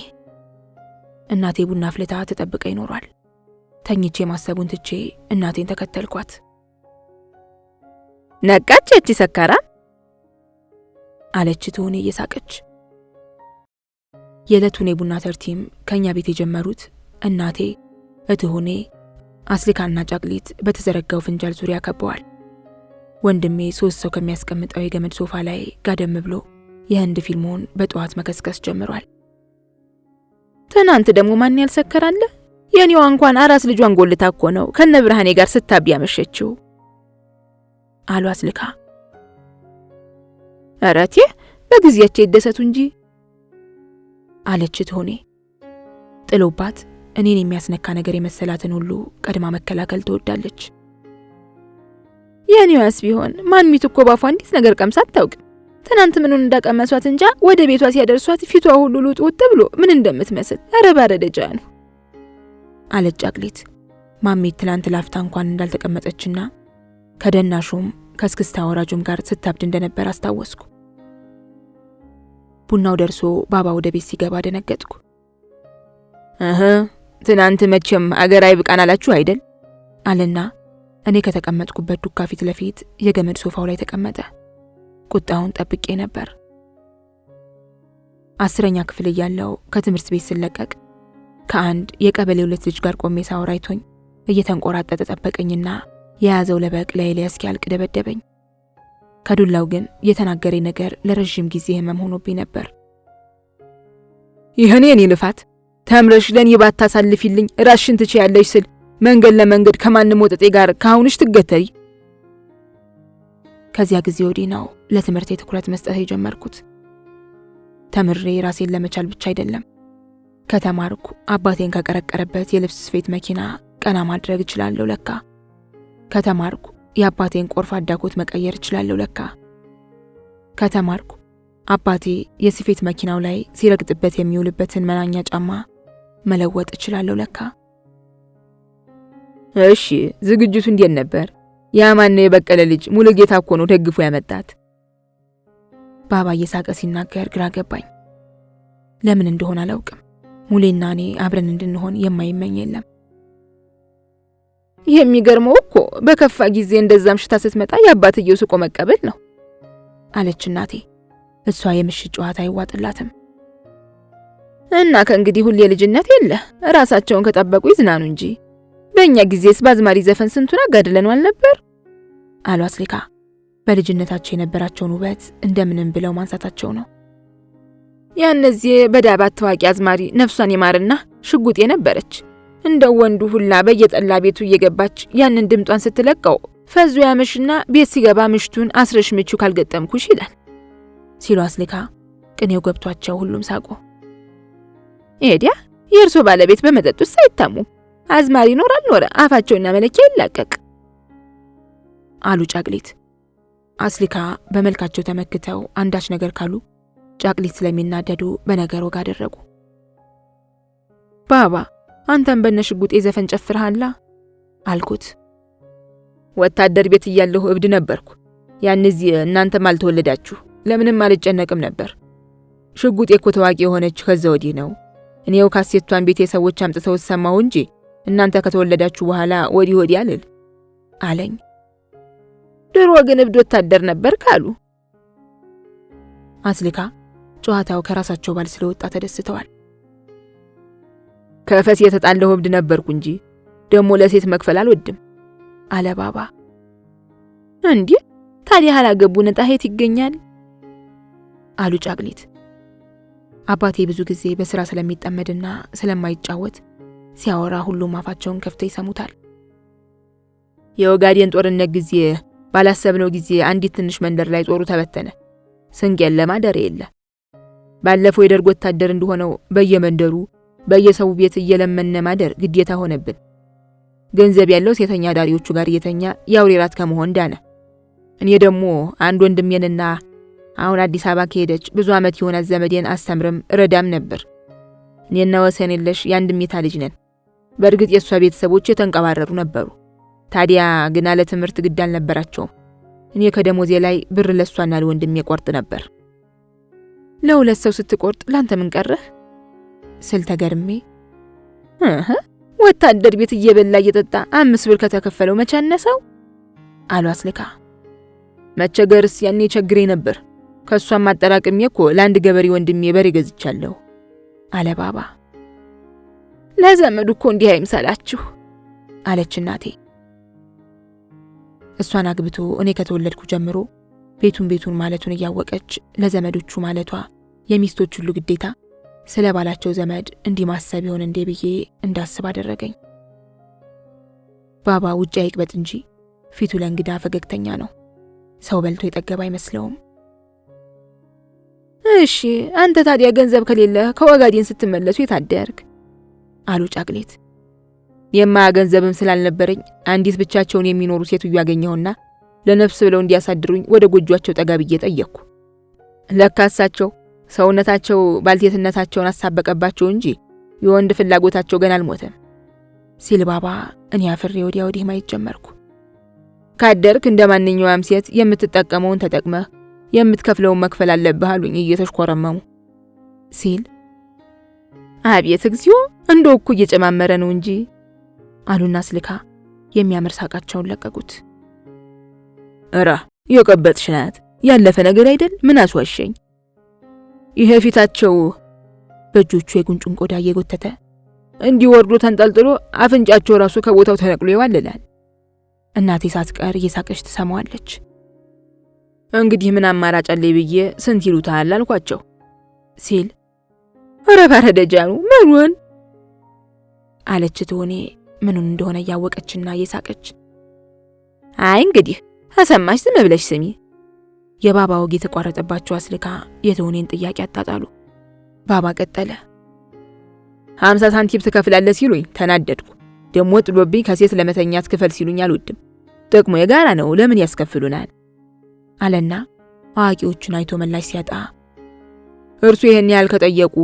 እናቴ ቡና አፍልታ ተጠብቀ ይኖራል። ተኝቼ ማሰቡን ትቼ እናቴን ተከተልኳት። ነቃች እቺ ሰካራ አለች ትሁኔ እየሳቀች። የዕለቱን የቡና ተርቲም ከኛ ቤት የጀመሩት እናቴ፣ እትሁኔ፣ አስሊካና ጫቅሊት በተዘረጋው ፍንጃል ዙሪያ ከበዋል። ወንድሜ 3 ሰው ከሚያስቀምጠው የገመድ ሶፋ ላይ ጋደም ብሎ የህንድ ፊልሙን በጠዋት መከስከስ ጀምሯል። ትናንት ደግሞ ማን ያልሰከራለ? የኔዋ እንኳን አራስ ልጇን ጎልታ እኮ ነው ከነ ብርሃኔ ጋር ስታብ ያመሸችው አሉ አስሊካ። አራቴ በጊዜያቸው ይደሰቱ እንጂ አለች ትሆኔ። ጥሎባት እኔን የሚያስነካ ነገር የመሰላትን ሁሉ ቀድማ መከላከል ትወዳለች። የኔዋስ ቢሆን ማሚት እኮ ባፏ አንዲት ነገር ቀምሳ አታውቅም። ትናንት ምኑን እንዳቀመሷት እንጃ ወደ ቤቷ ሲያደርሷት ፊቷ ሁሉ ሉጥ ብሎ ምን እንደምትመስል ኧረ ባረደጃ ነው አለች ጫቅሊት። ማሚት ትናንት ላፍታ እንኳን እንዳልተቀመጠችና ከደናሹም ከስክስታ ወራጁም ጋር ስታብድ እንደነበር አስታወስኩ። ቡናው ደርሶ ባባ ወደ ቤት ሲገባ ደነገጥኩ። ትናንት መቼም አገር አይብቃን አላችሁ አይደል አለና እኔ ከተቀመጥኩበት ዱካ ፊት ለፊት የገመድ ሶፋው ላይ ተቀመጠ። ቁጣውን ጠብቄ ነበር። 10ኛ ክፍል እያለሁ ከትምህርት ቤት ስለቀቅ ከአንድ የቀበሌ 2 ልጅ ጋር ቆሜ ሳወራ አይቶኝ እየተንቆራጠጠ ጠበቀኝና የያዘው ለበቅ ላይ እስኪያልቅ ደበደበኝ። ከዱላው ግን የተናገረኝ ነገር ለረጅም ጊዜ ህመም ሆኖብኝ ነበር። ይሄኔ እኔ ልፋት ተምረሽ ለኔ ባታሳልፊልኝ ራስሽን ትችያለሽ ስል መንገድ ለመንገድ ከማንም ወጠጤ ጋር ካሁንሽ ትገተሪ። ከዚያ ጊዜ ወዲህ ነው ለትምህርቴ ትኩረት መስጠት የጀመርኩት። ተምሬ ራሴን ለመቻል ብቻ አይደለም፣ ከተማርኩ አባቴን ከቀረቀረበት የልብስ ስፌት መኪና ቀና ማድረግ እችላለሁ ለካ። ከተማርኩ የአባቴን ቆርፋዳ ኮት መቀየር እችላለሁ ለካ። ከተማርኩ አባቴ የስፌት መኪናው ላይ ሲረግጥበት የሚውልበትን መናኛ ጫማ መለወጥ እችላለሁ ለካ። እሺ ዝግጅቱ እንዴት ነበር? ያማን የበቀለ ልጅ ሙሉጌታ እኮ ነው ደግፎ ያመጣት። ባባ እየሳቀ ሲናገር ግራ ገባኝ። ለምን እንደሆነ አላውቅም። ሙሌና እኔ አብረን እንድንሆን የማይመኝ የለም። የሚገርመው እኮ በከፋ ጊዜ እንደዛም ሽታ ስትመጣ የአባትየው ስቆ መቀበል ነው አለች እናቴ። እሷ የምሽት ጨዋታ አይዋጥላትም እና ከእንግዲህ ሁሌ ልጅነት የለ ራሳቸውን ከጠበቁ ይዝናኑ እንጂ በእኛ ጊዜስ ባዝማሪ ዘፈን ስንቱን አጋድለናል ነበር አሉ አስሊካ። በልጅነታቸው የነበራቸውን ውበት እንደምንም ብለው ማንሳታቸው ነው። ያነዚህ በዳባት ታዋቂ አዝማሪ ነፍሷን ይማርና ሽጉጤ ነበረች። እንደው ወንዱ ሁላ በየጠላ ቤቱ እየገባች ያንን ድምጧን ስትለቀው ፈዙ ያመሽና ቤት ሲገባ ምሽቱን አስረሽ ምቹ ካልገጠምኩሽ ይላል ሲሉ አስሊካ ቅኔው ገብቷቸው ሁሉም ሳቁ። ኤዲያ የእርሶ ባለቤት በመጠጡስ ሳይታሙ አዝማሪ ኖራል ኖረ አፋቸውና መለኪያ ይላቀቅ አሉ ጫቅሊት። አስሊካ በመልካቸው ተመክተው አንዳች ነገር ካሉ ጫቅሊት ስለሚናደዱ በነገር ወጋ አደረጉ። ባባ አንተም በነሽጉጤ ዘፈን ጨፍርሃላ አልኩት። ወታደር ቤት እያለሁ እብድ ነበርኩ። ያንዚህ እናንተም አልተወለዳችሁ ለምንም አልጨነቅም ነበር። ሽጉጤ እኮ ታዋቂ የሆነች ከዛ ወዲህ ነው። እኔው ካሴቷን ቤቴ ሰዎች አምጥተው ሰማው እንጂ እናንተ ከተወለዳችሁ በኋላ ወዲህ አልል አለኝ። ድሮ ግን እብድ ወታደር ነበር ካሉ አስሊካ ጨዋታው ከራሳቸው ባል ስለወጣ ተደስተዋል። ከፈስ የተጣለው እብድ ነበርኩ እንጂ ደሞ ለሴት መክፈል አልወድም አለ ባባ። እንዴ ታዲያ ያላገቡ ነጣሄት ይገኛል አሉ ጫቅሊት። አባቴ ብዙ ጊዜ በስራ ስለሚጠመድና ስለማይጫወት ሲያወራ ሁሉም አፋቸውን ከፍተው ይሰሙታል። የኦጋዴን ጦርነት ጊዜ ባላሰብነው ጊዜ አንዲት ትንሽ መንደር ላይ ጦሩ ተበተነ። ስንቅ የለ ማደር የለ። ባለፈው የደርግ ወታደር እንደሆነው በየመንደሩ በየሰው ቤት እየለመነ ማደር ግዴታ ሆነብን። ገንዘብ ያለው ሴተኛ ዳሪዎቹ ጋር እየተኛ ያውሪራት ከመሆን ዳነ። እኔ ደግሞ አንድ ወንድሜንና አሁን አዲስ አበባ ከሄደች ብዙ አመት የሆናት ዘመዴን አስተምርም ረዳም ነበር። እኔና ወሰን የለሽ ያንድሜታ ልጅ ነን። በእርግጥ የሷ ቤተሰቦች የተንቀባረሩ ነበሩ። ታዲያ ግን አለ ትምህርት ግድ አልነበራቸውም። እኔ ከደሞዜ ላይ ብር ለሷና ለወንድሜ ቆርጥ ነበር። ለሁለት ሰው ስትቆርጥ ላንተ ምን ቀረህ ስል ተገርሜ ወታደር ቤት እየበላ እየጠጣ 5 ብር ከተከፈለው መቻነሰው አሉ አስሊካ። መቸገርስ ያኔ ቸግሬ ነበር። ከሷም አጠራቅሜ እኮ ለአንድ ገበሬ ወንድሜ በሬ ገዝቻለሁ አለ ባባ። ለዘመዱ እኮ እንዲህ አይምሰላችሁ አለች እናቴ። እሷን አግብቶ እኔ ከተወለድኩ ጀምሮ ቤቱን ማለቱን እያወቀች ለዘመዶቹ ማለቷ የሚስቶች ሁሉ ግዴታ ስለ ባላቸው ዘመድ እንዲህ ማሰብ ይሆን እንዴ ብዬ እንዳስብ አደረገኝ። ባባ ውጭ አይቅበጥ እንጂ ፊቱ ለእንግዳ ፈገግተኛ ነው። ሰው በልቶ የጠገበ አይመስለውም። እሺ አንተ ታዲያ ገንዘብ ከሌለ ከወጋዴን ስትመለሱ የታደርክ? አሉ ጫቅሌት። ገንዘብም ስላልነበረኝ አንዲት ብቻቸውን የሚኖሩ ሴትዮ ያገኘውና ለነፍስ ብለው እንዲያሳድሩኝ ወደ ጎጆአቸው ጠጋ ብዬ ጠየቅኩ። ለካሳቸው ሰውነታቸው ባልቴትነታቸውን አሳበቀባቸው እንጂ የወንድ ፍላጎታቸው ገና አልሞተም ሲል ባባ እኔ አፍሬ ወዲያ ወዲህ ማየት ጀመርኩ። ካደርክ እንደማንኛውም ሴት የምትጠቀመውን ተጠቅመህ የምትከፍለውን መክፈል አለብህ አሉኝ እየተሽኮረመሙ ሲል አቤት እግዚኦ እንደው እኮ እየጨማመረ ነው እንጂ አሉና ስልካ የሚያምር ሳቃቸውን ለቀቁት። እራ የቀበጥሽ ናት ያለፈ ነገር አይደል ምን አስዋሸኝ። ይሄ ፊታቸው በእጆቹ የጉንጩን ቆዳ እየጎተተ እንዲህ ወርዶ ተንጠልጥሎ አፍንጫቸው ራሱ ከቦታው ተነቅሎ ይዋልላል። እናቴ ሳትቀር እየሳቀች ትሰማዋለች። እንግዲህ ምን አማራጭ አለኝ ብዬ ስንት ይሉታል አልኳቸው ሲል ኧረ ባረደጃኑ ምኑን አለች ትሆኔ ምኑን እንደሆነ እያወቀችና እየሳቀች። አይ እንግዲህ አሰማሽ ዝም ብለሽ ስሚ። የባባ ወግ የተቋረጠባቸው አስልካ የትሆኔን ጥያቄ አጣጣሉ። ባባ ቀጠለ። 50 ሳንቲም ትከፍላለህ ሲሉኝ ተናደድኩ። ደሞ ጥሎብኝ ከሴት ለመተኛት ክፈል ሲሉኝ አልወድም። ጥቅሙ የጋራ ነው ለምን ያስከፍሉናል አለና አዋቂዎቹን አይቶ መላሽ ሲያጣ እርሱ ይሄን ያህል ከጠየቁ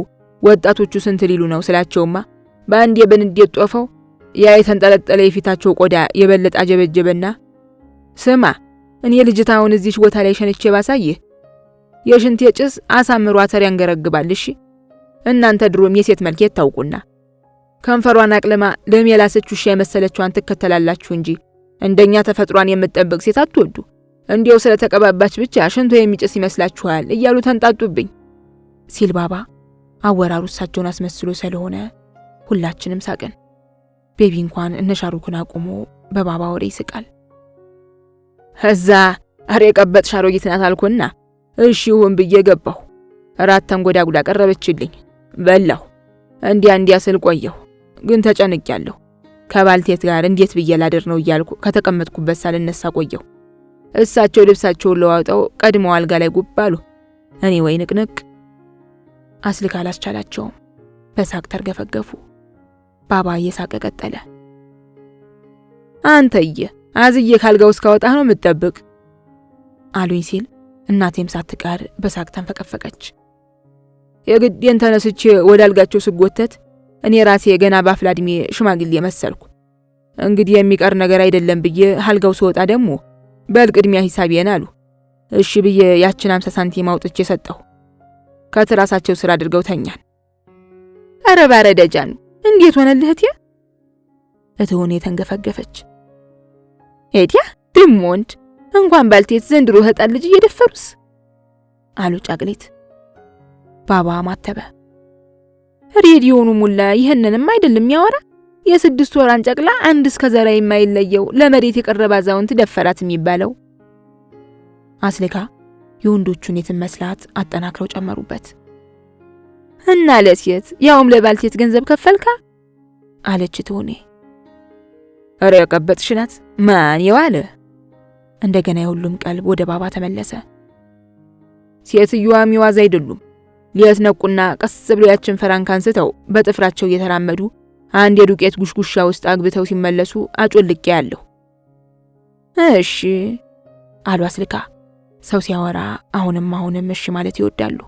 ወጣቶቹ ስንት ሊሉ ነው ስላቸውማ በአንድ የበንዴት ጦፈው ያ የተንጠለጠለ የፊታቸው ቆዳ የበለጠ አጀበጀበና ስማ እኔ ልጅታውን እዚሽ ቦታ ላይ ሸንቼ ባሳይህ የሽንት የጭስ አሳምሮ አተር ያንገረግባል። እሺ እናንተ ድሮም የሴት መልክ የታውቁና ከንፈሯን አቅለማ ለሚያላሰች ውሻ የመሰለችዋን ትከተላላችሁ እንጂ እንደኛ ተፈጥሯን የምትጠብቅ ሴት አትወዱ። እንዲያው ስለተቀባባች ብቻ ሽንቶ የሚጭስ ይመስላችኋል እያሉ ተንጣጡብኝ ሲል ባባ አወራሩ እሳቸውን አስመስሎ ስለሆነ ሁላችንም ሳቅን። ቤቢ እንኳን እነሻሩክን አቁሞ በባባ ወሬ ይስቃል። እዛ አሬ ቀበጥ ሻሮጊት ናት አልኩና እሺውን ብዬ ገባሁ። እራት ተንጎዳጉዳ ቀረበችልኝ በላሁ። እንዲያ ስል ቆየሁ ግን ተጨንቄያለሁ። ከባልቴት ጋር እንዴት ብዬ ላድር ነው እያልኩ ከተቀመጥኩበት ሳልነሳ ቆየሁ። እሳቸው ልብሳቸውን ለዋውጠው ቀድመው አልጋ ላይ ጉብ አሉ። እኔ ወይ ንቅንቅ አስልካ አላስቻላቸውም። በሳቅ ተርገፈገፉ። ባባ እየሳቀ ቀጠለ። አንተዬ አዝዬ ካልጋው እስካወጣህ ነው የምትጠብቅ አሉኝ ሲል እናቴም ሳትቀር በሳቅ ተንፈቀፈቀች። የግዴን ተነስቼ ወደ አልጋቸው ስጎተት እኔ ራሴ ገና ባፍላ እድሜ ሽማግሌ መሰልኩ። እንግዲህ የሚቀር ነገር አይደለም ብዬ አልጋው ስወጣ ደግሞ በልቅድሚያ ሂሳቤን አሉ። እሺ ብዬ ያችን 50 ሳንቲም አውጥቼ ሰጠሁ። ከትራሳቸው ስራ አድርገው ተኛን። አረ ባረደጃኑ እንዴት ሆነልህ እቴ? እትሆኔ ተንገፈገፈች። ኤዲያ ድሞንድ እንኳን ባልቴት ዘንድሮ ህጣን ልጅ እየደፈሩስ አሉ ጫቅሌት። ባባ ማተበ። ሬዲዮኑ ሙላ ይሄንንም አይደለም ያወራ። የ6 ወር አንጨቅላ አንድ እስከ ዘራ የማይለየው ለመሬት የቀረበ አዛውንት ደፈራት የሚባለው አስልካ የወንዶቹን የትመስላት አጠናክረው ጨመሩበት። እና ለሴት ያውም ለባልቴት ገንዘብ ከፈልካ አለች ትሆኔ። አረ ያቀበጥሽ ናት ማን የዋለ። እንደገና የሁሉም ቀልብ ወደ ባባ ተመለሰ። ሴትዮዋ ሚዋዝ አይደሉም። ሊያስነቁና ቀስ ብሎ ያችን ፈራንክ አንስተው በጥፍራቸው እየተራመዱ አንድ የዱቄት ጉሽጉሻ ውስጥ አግብተው ሲመለሱ አጮልቄ ያለሁ። እሺ አሉ አስልካ። ሰው ሲያወራ አሁንም እሺ ማለት ይወዳሉ።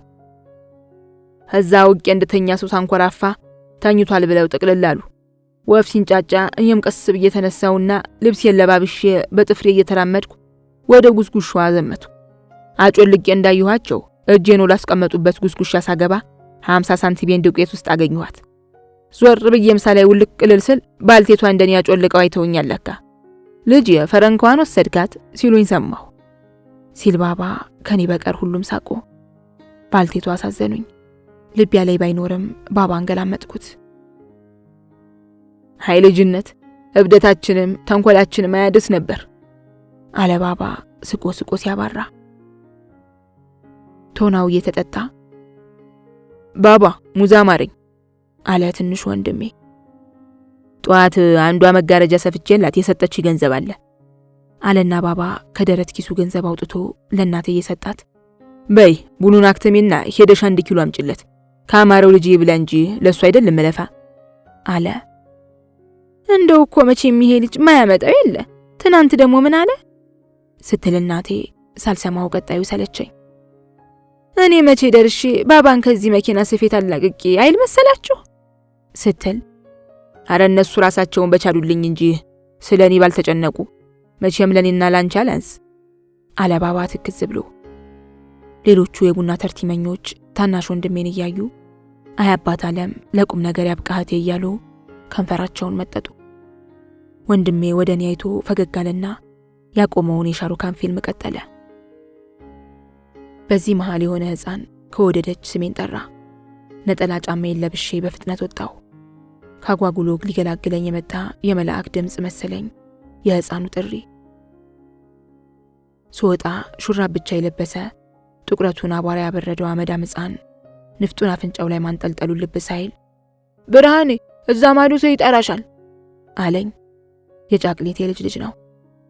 እዛ ውቄ እንደተኛ ሰው ሳንኮራፋ ተኝቷል ብለው ጥቅልላሉ። ወፍ ሲንጫጫ እየም ቀስ ብዬ ተነሳውና ልብሴን ለባብሼ በጥፍሬ እየተራመድኩ ወደ ጉስጉሻው አዘመቱ። አጮልቄ እንዳይኋቸው እጄን ላስቀመጡበት ጉስጉሻ ሳገባ 50 ሳንቲም ዱቄት ውስጥ አገኘኋት። ዞር ብዬም ሳላይ ውልቅ ልልስል ባልቴቷ እንደኔ አጮልቀው አይተውኛል። ለካ ልጅ ፈረንኳን ወሰድካት ሲሉኝ ሰማሁ ሲል ባባ ከኔ በቀር ሁሉም ሳቆ። ባልቴቷ አሳዘኑኝ። ልብ ያለይ ባይኖርም ባባ አንገላመጥኩት። ሃይ ልጅነት እብደታችንም ተንኮላችንም አያድስ ነበር አለ ባባ ስቆ ሲያባራ። ቶናው እየተጠጣ ባባ ሙዛ ማረኝ አለ ትንሽ ወንድሜ። ጧት አንዷ መጋረጃ ሰፍቼላት የሰጠች ገንዘብ አለና ባባ ከደረት ኪሱ ገንዘብ አውጥቶ ለእናቴ እየሰጣት፣ በይ ቡኑን አክተሚና ሄደሽ 1 ኪሎ አምጪለት ካማረው ልጅ ይብላ እንጂ ለሱ አይደለም መለፋ አለ። እንደው እኮ መቼም ይሄ ልጅ ማያመጣው የለ ትናንት ደግሞ ምን አለ ስትል እናቴ ሳልሰማው ቀጣዩ ሰለቸኝ። እኔ መቼ ደርሼ ባባን ከዚህ መኪና ስፌት አላቅቄ አይል መሰላችሁ ስትል፣ አረ እነሱ ራሳቸውን በቻሉልኝ እንጂ ስለኔ ባልተጨነቁ መቼም ለኔና ላንቺ አላንስ አለ ባባ ትክዝ ብሎ። ሌሎቹ የቡና ተርቲመኞች ታናሽ ወንድሜን እያዩ አይ አባት አለም ለቁም ነገር ያብቃህቴ እያሉ ከንፈራቸውን መጠጡ። ወንድሜ ወደኔ አይቶ ፈገግ አለና ያቆመውን የሻሩካን ፊልም ቀጠለ። በዚህ መሃል የሆነ ሕፃን ከወደደች ስሜን ጠራ። ነጠላ ጫማዬን ለብሼ በፍጥነት ወጣሁ። ካጓጉሎ ሊገላግለኝ የመጣ የመላእክ ድምጽ መሰለኝ የሕፃኑ ጥሪ። ስወጣ ሹራብ ብቻ የለበሰ ጥቁረቱን አቧራ ያበረደው አመዳም ሕፃን ንፍጡን አፍንጫው ላይ ማንጠልጠሉ ልብ ሳይል ብርሃኔ እዛ ማዶ ሰው ይጠራሻል አለኝ። የጫቅሌት የልጅ ልጅ ነው።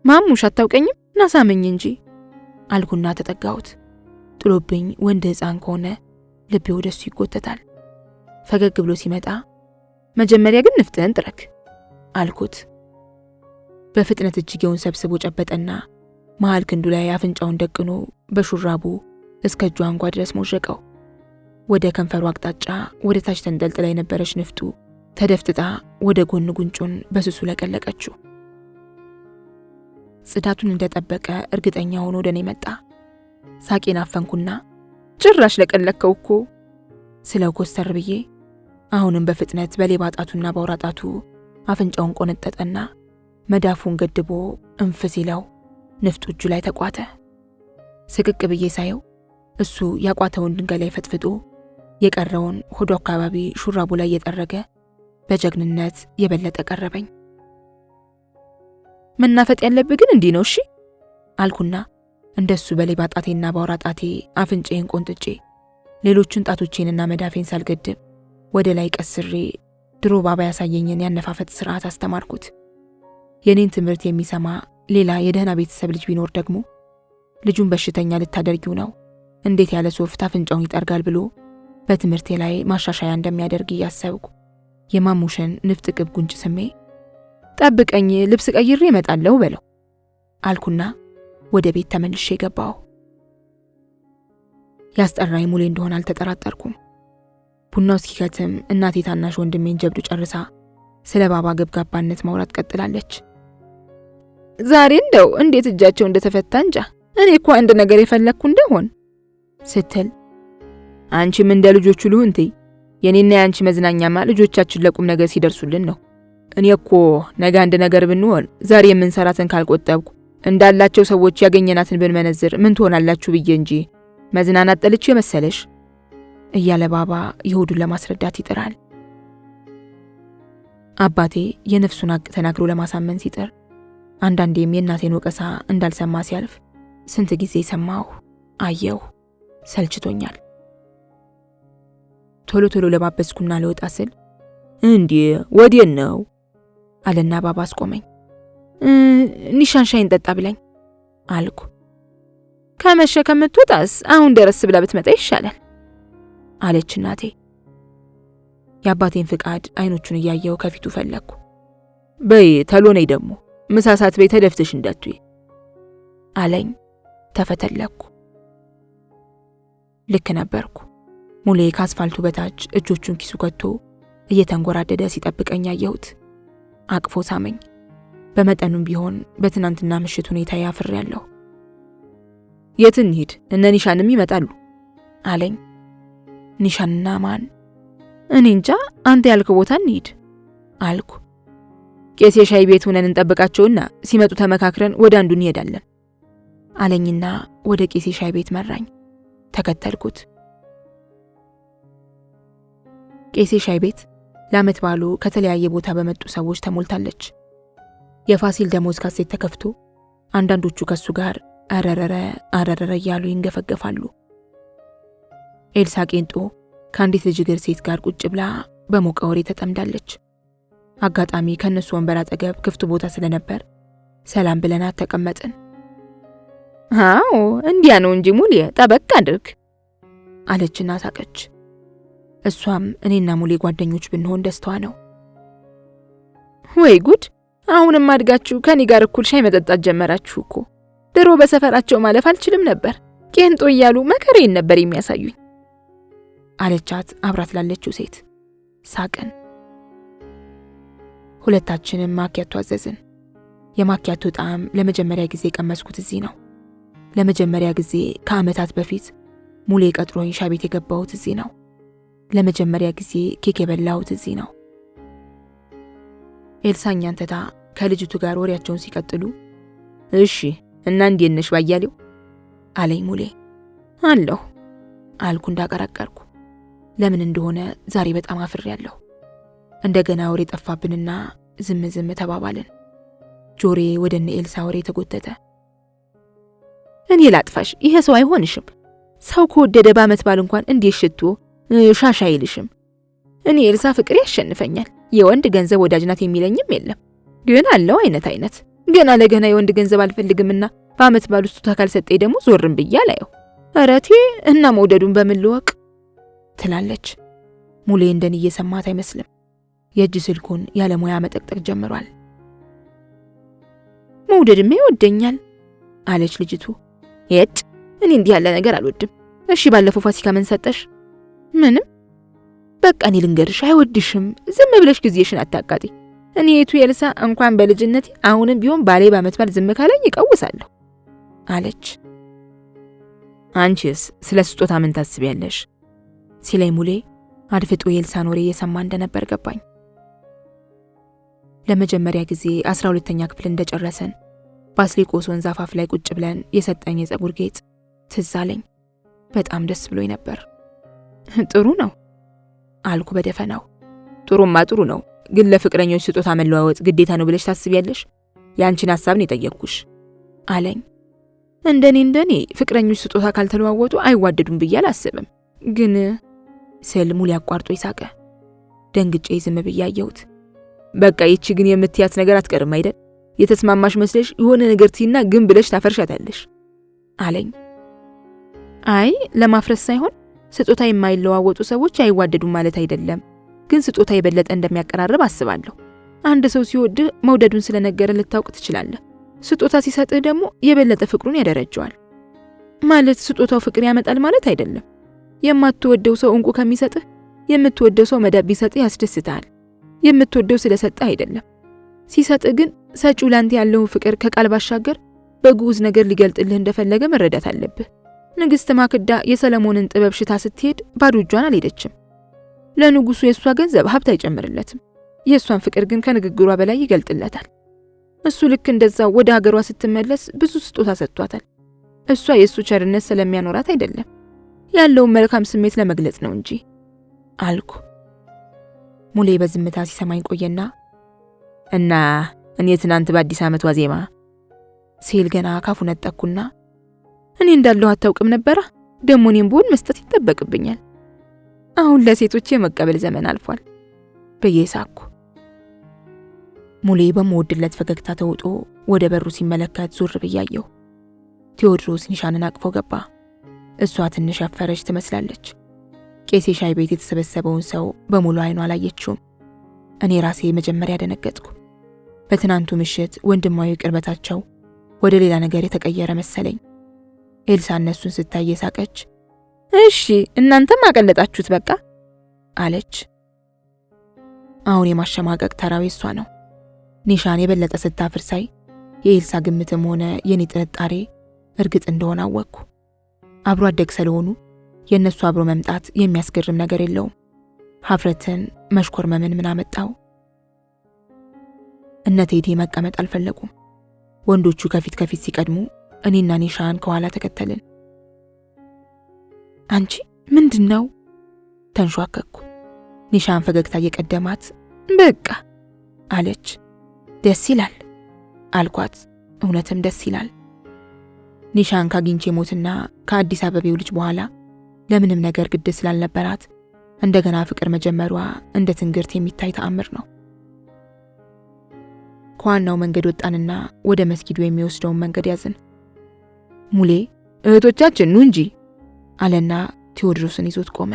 ማሙሽ አታውቀኝም ናሳመኝ እንጂ አልኩና ተጠጋሁት። ጥሎብኝ ወንድ ሕፃን ከሆነ ልቤ ወደሱ ይጎተታል። ፈገግ ብሎ ሲመጣ መጀመሪያ ግን ንፍጥህን ጥረግ አልኩት። በፍጥነት እጅጌውን ሰብስቦ ጨበጠና መሃል ክንዱ ላይ አፍንጫውን ደቅኖ በሹራቡ እስከ እጁ አንጓ ድረስ ሞዠቀው። ወደ ከንፈሩ አቅጣጫ ወደ ታች ተንጠልጥላ የነበረች ንፍጡ ተደፍጥጣ ወደ ጎን ጉንጩን በስሱ ለቀለቀችው። ጽዳቱን እንደጠበቀ እርግጠኛ ሆኖ ወደኔ መጣ። ሳቄን አፈንኩና ጭራሽ ለቀለከው እኮ ስለው ኮስተር ብዬ አሁንም በፍጥነት በሌባ ጣቱና ባውራ ጣቱ አፍንጫውን ቆነጠጠና መዳፉን ገድቦ እንፍ ሲለው ንፍጡ እጁ ላይ ተቋተ። ስቅቅ ብዬ ሳየው እሱ ያቋተውን ድንጋይ ላይ ፈጥፍጦ የቀረውን ሆዶ አካባቢ ሹራቡ ላይ የጠረገ በጀግንነት የበለጠ ቀረበኝ። መናፈጥ ያለብህ ግን እንዲህ ነው እሺ አልኩና እንደሱ በሌባ ጣቴና ባውራ ጣቴ አፍንጬን ቆንጥጬ ሌሎቹን ጣቶቼንና መዳፌን ሳልገድብ ወደ ላይ ቀስሬ ድሮ ባባ ያሳየኝን ያነፋፈጥ ስርዓት አስተማርኩት። የኔን ትምህርት የሚሰማ ሌላ የደህና ቤተሰብ ልጅ ቢኖር ደግሞ ልጁን በሽተኛ ልታደርጊው ነው፣ እንዴት ያለ ሶፍት አፍንጫውን ይጠርጋል ብሎ በትምህርቴ ላይ ማሻሻያ እንደሚያደርግ እያሰብኩ የማሙሽን ንፍጥ ቅብ ጉንጭ ስሜ ጠብቀኝ ልብስ ቀይሬ እመጣለሁ በለው አልኩና ወደ ቤት ተመልሼ ገባሁ። ያስጠራኝ ሙሌ እንደሆነ አልተጠራጠርኩም። ቡናው እስኪከትም እናቴ ታናሽ ወንድሜን ጀብዱ ጨርሳ ስለ ባባ ገብጋባነት ማውራት ቀጥላለች። ዛሬ እንደው እንዴት እጃቸው እንደተፈታ እንጃ እኔ እኮ አንድ ነገር የፈለኩ እንደሆን ስትል፣ አንቺም እንደ ልጆቹ ልሁንቴ የኔና ያንቺ መዝናኛማ ልጆቻችን ለቁም ነገር ሲደርሱልን ነው። እኔ እኮ ነገ አንድ ነገር ብንሆን ዛሬ የምንሰራትን ካልቆጠብኩ እንዳላቸው ሰዎች ያገኘናትን ብንመነዝር ምን ትሆናላችሁ ብዬ እንጂ መዝናናት ጠልቼ መሰለሽ እያለ ባባ ይሁዱን ለማስረዳት ይጥራል። አባቴ የነፍሱን ሀቅ ተናግሮ ለማሳመን ሲጥር አንዳንዴም የእናቴን ወቀሳ እንዳልሰማ ሲያልፍ ስንት ጊዜ ሰማሁ አየሁ፣ ሰልችቶኛል። ቶሎ ቶሎ ለባበስኩና ለወጣ ስል እንዴ ወዴን ነው አለና ባባ አስቆመኝ። ኒሻንሻይን ጠጣ ብለኝ አልኩ። ከመሸ ከምትወጣስ አሁን ደረስ ብላ ብትመጣ ይሻላል አለች እናቴ። የአባቴን ፍቃድ አይኖቹን እያየው ከፊቱ ፈለኩ። በይ ተሎ ነይ ደግሞ ምሳሳት ቤት ተደፍተሽ እንዳትይ አለኝ። ተፈተለኩ። ልክ ነበርኩ። ሙሌ ከአስፋልቱ በታች እጆቹን ኪሱ ከቶ እየተንጎራደደ ሲጠብቀኝ አየሁት። አቅፎ ሳመኝ። በመጠኑም ቢሆን በትናንትና ምሽት ሁኔታ ያፍሬያለሁ። የት እንሂድ? እነ ኒሻንም ይመጣሉ አለኝ። ኒሻንና ማን? እኔ እንጃ፣ አንተ ያልከው ቦታ እንሂድ አልኩ። ቄስ የሻይ ቤት ሆነን እንጠብቃቸውና ሲመጡ ተመካክረን ወደ አንዱ እንሄዳለን አለኝና ወደ ቄስ የሻይ ቤት መራኝ። ተከተልኩት። ቄስ የሻይ ቤት ለዓመት በዓሉ ከተለያየ ቦታ በመጡ ሰዎች ተሞልታለች። የፋሲል ደሞዝ ካሴት ተከፍቶ አንዳንዶቹ ከሱ ጋር አረረረ እያሉ ይንገፈገፋሉ። ኤልሳ ቄንጦ ከአንዲት ልጅ እግር ሴት ጋር ቁጭ ብላ በሞቀ ወሬ ተጠምዳለች። አጋጣሚ ከነሱ ወንበር አጠገብ ክፍት ቦታ ስለነበር ሰላም ብለናት ተቀመጥን። አዎ እንዲያ ነው እንጂ ሙሌ ጠበቅ አድርግ አለችና ሳቀች። እሷም እኔና ሙሌ ጓደኞች ብንሆን ደስታዋ ነው። ወይ ጉድ! አሁንም አድጋችሁ ከኔ ጋር እኩል ሻይ መጠጣት ጀመራችሁ እኮ። ድሮ በሰፈራቸው ማለፍ አልችልም ነበር፣ ቄንጦ እያሉ መከሬን ነበር የሚያሳዩኝ አለቻት አብራት ላለችው ሴት። ሳቅን። ሁለታችንም ማኪያቶ አዘዝን። የማኪያቶ ጣዕም ለመጀመሪያ ጊዜ ቀመስኩት እዚህ ነው። ለመጀመሪያ ጊዜ ከዓመታት በፊት ሙሌ ቀጥሮኝ ሻይ ቤት የገባሁት እዚህ ነው። ለመጀመሪያ ጊዜ ኬክ የበላሁት እዚህ ነው። ኤልሳኛን ተታ ከልጅቱ ጋር ወሬያቸውን ሲቀጥሉ እሺ እና እንዴት ነሽ ባያሌው አለኝ ሙሌ። አለሁ አልኩ እንዳቀረቀርኩ። ለምን እንደሆነ ዛሬ በጣም አፍሬያለሁ። እንደገና ወሬ ጠፋብንና ዝም ተባባልን። ጆሬ ወደ እነ ኤልሳ ወሬ ተጎተተ። እኔ ላጥፋሽ፣ ይሄ ሰው አይሆንሽም። ሰው ከወደደ በዓመት ባል እንኳን እንዴት ሽቶ ሻሻ አይልሽም። እኔ ኤልሳ ፍቅር ያሸንፈኛል። የወንድ ገንዘብ ወዳጅ ናት የሚለኝም የለም። ግን አለው አይነት ገና ለገና የወንድ ገንዘብ አልፈልግምና በዓመት ባል ውስጥ ካልሰጠኝ ደግሞ ዞርም ብያ ላየው። አረቴ እና መውደዱን በምን ልወቅ ትላለች። ሙሌ እንደን እየሰማት አይመስልም። የእጅ ስልኩን ያለ ሙያ መጠቅጠቅ ጀምሯል። መውደድም ይወደኛል አለች ልጅቱ። የጭ እኔ እንዲህ ያለ ነገር አልወድም። እሺ ባለፈው ፋሲካ ምን ሰጠሽ? ምንም። በቃ እኔ ልንገርሽ፣ አይወድሽም። ዝም ብለሽ ጊዜሽን አታቃጢ። እኔ የቱ ኤልሳ እንኳን በልጅነቴ አሁንም ቢሆን ባሌ በዓመት ባል ዝም ካለኝ ይቀውሳለሁ አለች። አንቺስ ስለ ስጦታ ምን ታስቢያለሽ? ሲለኝ ሙሌ አድፍጦ የኤልሳን ወሬ እየሰማ እንደነበር ገባኝ። ለመጀመሪያ ጊዜ 12ኛ ክፍል እንደጨረሰን ባስሊቆስ ወንዝ አፋፍ ላይ ቁጭ ብለን የሰጠኝ የፀጉር ጌጥ ትዝ አለኝ። በጣም ደስ ብሎኝ ነበር። ጥሩ ነው አልኩ በደፈናው። ጥሩማ ጥሩ ነው፣ ግን ለፍቅረኞች ስጦታ መለዋወጥ ግዴታ ነው ብለሽ ታስቢያለሽ? ያንቺን ሐሳብ ነው የጠየቅኩሽ አለኝ። እንደኔ ፍቅረኞች ስጦታ ካልተለዋወጡ አይዋደዱም ብዬ አላስብም። ግን ስል ሙሌ አቋርጦ ይሳቀ። ደንግጬ ዝም ብዬ አየሁት። በቃ ይቺ ግን የምትያት ነገር አትቀርም አይደል? የተስማማሽ መስለሽ የሆነ ነገር ትይና ግን ብለሽ ታፈርሻታለሽ አለኝ። አይ ለማፍረስ ሳይሆን ስጦታ የማይለዋወጡ ሰዎች አይዋደዱም ማለት አይደለም። ግን ስጦታ የበለጠ እንደሚያቀራርብ አስባለሁ። አንድ ሰው ሲወድህ መውደዱን ስለነገረ ልታውቅ ትችላለህ። ስጦታ ሲሰጥህ ደግሞ የበለጠ ፍቅሩን ያደረጀዋል። ማለት ስጦታው ፍቅር ያመጣል ማለት አይደለም። የማትወደው ሰው እንቁ ከሚሰጥህ የምትወደው ሰው መዳብ ቢሰጥህ ያስደስታል። የምትወደው ስለሰጠህ አይደለም። ሲሰጥህ ግን ሰጪው ላንተ ያለውን ፍቅር ከቃል ባሻገር በግዑዝ ነገር ሊገልጥልህ እንደፈለገ መረዳት አለብህ። ንግሥት ማክዳ የሰለሞንን ጥበብ ሽታ ስትሄድ ባዶ እጇን አልሄደችም። ለንጉሱ የሷ ገንዘብ ሀብት አይጨምርለትም። የሷን ፍቅር ግን ከንግግሯ በላይ ይገልጥለታል። እሱ ልክ እንደዛው ወደ ሀገሯ ስትመለስ ብዙ ስጦታ ሰጥቷታል። እሷ የሱ ቸርነት ስለሚያኖራት አይደለም፣ ያለውን መልካም ስሜት ለመግለጽ ነው እንጂ አልኩ። ሙሌ በዝምታ ሲሰማኝ ቆየና እና እኔ ትናንት በአዲስ ዓመት ዋዜማ ሲል ገና ካፉ ነጠቅኩና እኔ እንዳለው አታውቅም ነበራ? ደሞ እኔም ብሆን መስጠት ይጠበቅብኛል። አሁን ለሴቶች የመቀበል ዘመን አልፏል ብዬ ሳኩ። ሙሌ በመወድለት ፈገግታ ተውጦ ወደ በሩ ሲመለከት ዙር ብያየሁ። ቴዎድሮስ ኒሻንን አቅፎ ገባ። እሷ ትንሽ ያፈረች ትመስላለች። ቄሴ ሻይ ቤት የተሰበሰበውን ሰው በሙሉ አይኗ አላየችውም። እኔ ራሴ መጀመሪያ ደነገጥኩ። በትናንቱ ምሽት ወንድማዊ ቅርበታቸው ወደ ሌላ ነገር የተቀየረ መሰለኝ። ኤልሳ እነሱን ስታይ ሳቀች። እሺ እናንተም አቀለጣችሁት በቃ አለች። አሁን የማሸማቀቅ ተራው እሷ ነው። ኒሻን የበለጠ ስታፍር ሳይ የኤልሳ ግምትም ሆነ የኔ ጥርጣሬ እርግጥ እንደሆነ አወቅኩ። አብሮ አደግ ስለሆኑ የነሱ አብሮ መምጣት የሚያስገርም ነገር የለውም። ሀፍረትን መሽኮርመምን ምን አመጣው? እነ ቴዲ መቀመጥ አልፈለጉም። ወንዶቹ ከፊት ሲቀድሙ እኔና ኒሻን ከኋላ ተከተልን። አንቺ ምንድነው? ተንሿከኩ። ኒሻን ፈገግታ እየቀደማት በቃ አለች። ደስ ይላል አልኳት። እውነትም ደስ ይላል። ኒሻን ካግኝቼ ሞትና ከአዲስ አበባው ልጅ በኋላ ለምንም ነገር ግድ ስላልነበራት እንደገና ፍቅር መጀመሯ እንደ ትንግርት የሚታይ ተአምር ነው። ከዋናው መንገድ ወጣንና ወደ መስጊዱ የሚወስደውን መንገድ ያዝን። ሙሌ እህቶቻችን ኑ እንጂ አለና ቴዎድሮስን ይዞት ቆመ።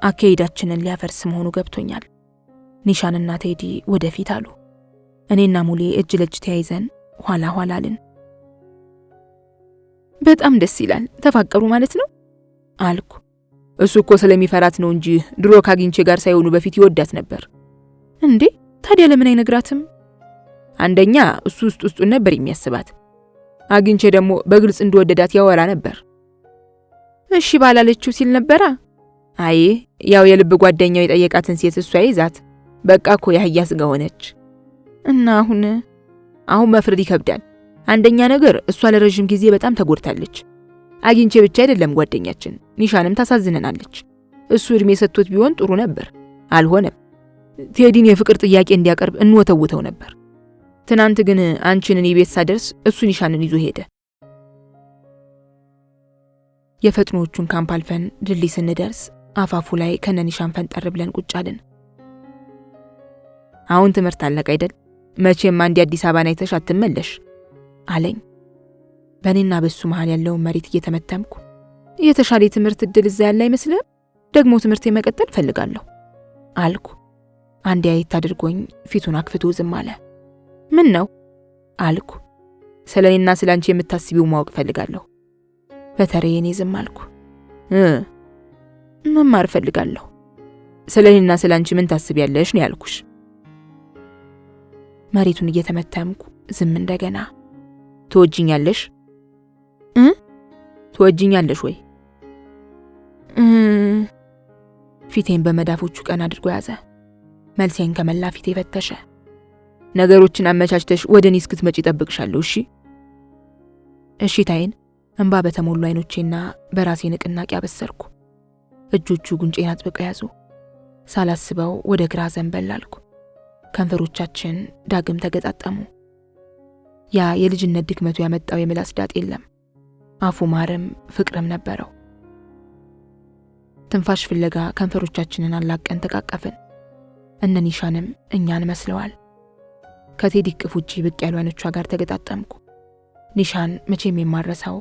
አካሄዳችንን ሊያፈርስ መሆኑ ገብቶኛል። ኒሻንና ቴዲ ወደፊት አሉ። እኔና ሙሌ እጅ ለእጅ ተያይዘን ኋላ ኋላ አልን። በጣም ደስ ይላል። ተፋቀሩ ማለት ነው አልኩ። እሱ እኮ ስለሚፈራት ነው እንጂ ድሮ ካግኝቼ ጋር ሳይሆኑ በፊት ይወዳት ነበር። እንዴ ታዲያ ለምን አይነግራትም? አንደኛ እሱ ውስጡን ነበር የሚያስባት። አግኝቼ ደግሞ በግልጽ እንደወደዳት ያወራ ነበር። እሺ ባላለችው ሲል ነበራ። አይ ያው የልብ ጓደኛው የጠየቃትን ሴት እሷ ይዛት በቃ እኮ ያህያ ስጋ ሆነች። እና አሁን መፍረድ ይከብዳል። አንደኛ ነገር እሷ ለረጅም ጊዜ በጣም ተጎድታለች። አግኝቼ ብቻ አይደለም ጓደኛችን ኒሻንም ታሳዝነናለች። እሱ እድሜ ሰጥቶት ቢሆን ጥሩ ነበር፣ አልሆነም። ቴዲን የፍቅር ጥያቄ እንዲያቀርብ እንወተውተው ነበር። ትናንት ግን አንቺን እኔ ቤት ሳደርስ እሱ ኒሻንን ይዞ ሄደ። የፈጥኖቹን ካምፕ አልፈን ድልድይ ስንደርስ አፋፉ ላይ ከነኒሻን ፈንጠር ብለን ቁጭ አልን። አሁን ትምህርት አለቀ አይደል? መቼም አንድ አዲስ አበባን አይተሽ አትመለሽ አለኝ። በእኔና በሱ መሃል ያለውን መሬት እየተመተምኩ የተሻለ ትምህርት እድል እዛ ያለ አይመስልም? ደግሞ ትምህርት መቀጠል ፈልጋለሁ አልኩ። አንዴ አየት አድርጎኝ ፊቱን አክፍቶ ዝም አለ። ምን ነው አልኩ። ስለኔና ስላንቺ የምታስቢው ማወቅ ፈልጋለሁ። በተረዬ እኔ ዝም አልኩ። መማር ፈልጋለሁ። ስለኔና ስላንቺ ምን ታስቢያለሽ ነው ያልኩሽ። መሬቱን እየተመተምኩ ዝም እንደገና። ትወጂኛለሽ? ትወጂኛለሽ ወይ? ፊቴን በመዳፎቹ ቀን አድርጎ ያዘ። መልሴን ከመላ ፊቴ ፈተሸ። ነገሮችን አመቻችተሽ ወደ እኔ እስክትመጪ እጠብቅሻለሁ። እሺ? እሺታዬን እንባ በተሞሉ አይኖቼና በራሴ ንቅናቄ አበሰርኩ። እጆቹ ጉንጬን አጥብቀው ያዙ። ሳላስበው ወደ ግራ ዘንበል አልኩ። ከንፈሮቻችን ዳግም ተገጣጠሙ። ያ የልጅነት ድክመቱ ያመጣው የምላስ ዳጥ የለም። አፉ ማርም ፍቅርም ነበረው። ትንፋሽ ፍለጋ ከንፈሮቻችንን አላቀን ተቃቀፍን። እነ ኒሻንም እኛን መስለዋል። ከቴዲ ቅፍ ውጪ ብቅ ያሉ አይኖቿ ጋር ተገጣጠምኩ። ኒሻን መቼም የማረሳው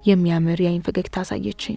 የሚያምር የአይን ፈገግታ አሳየችኝ።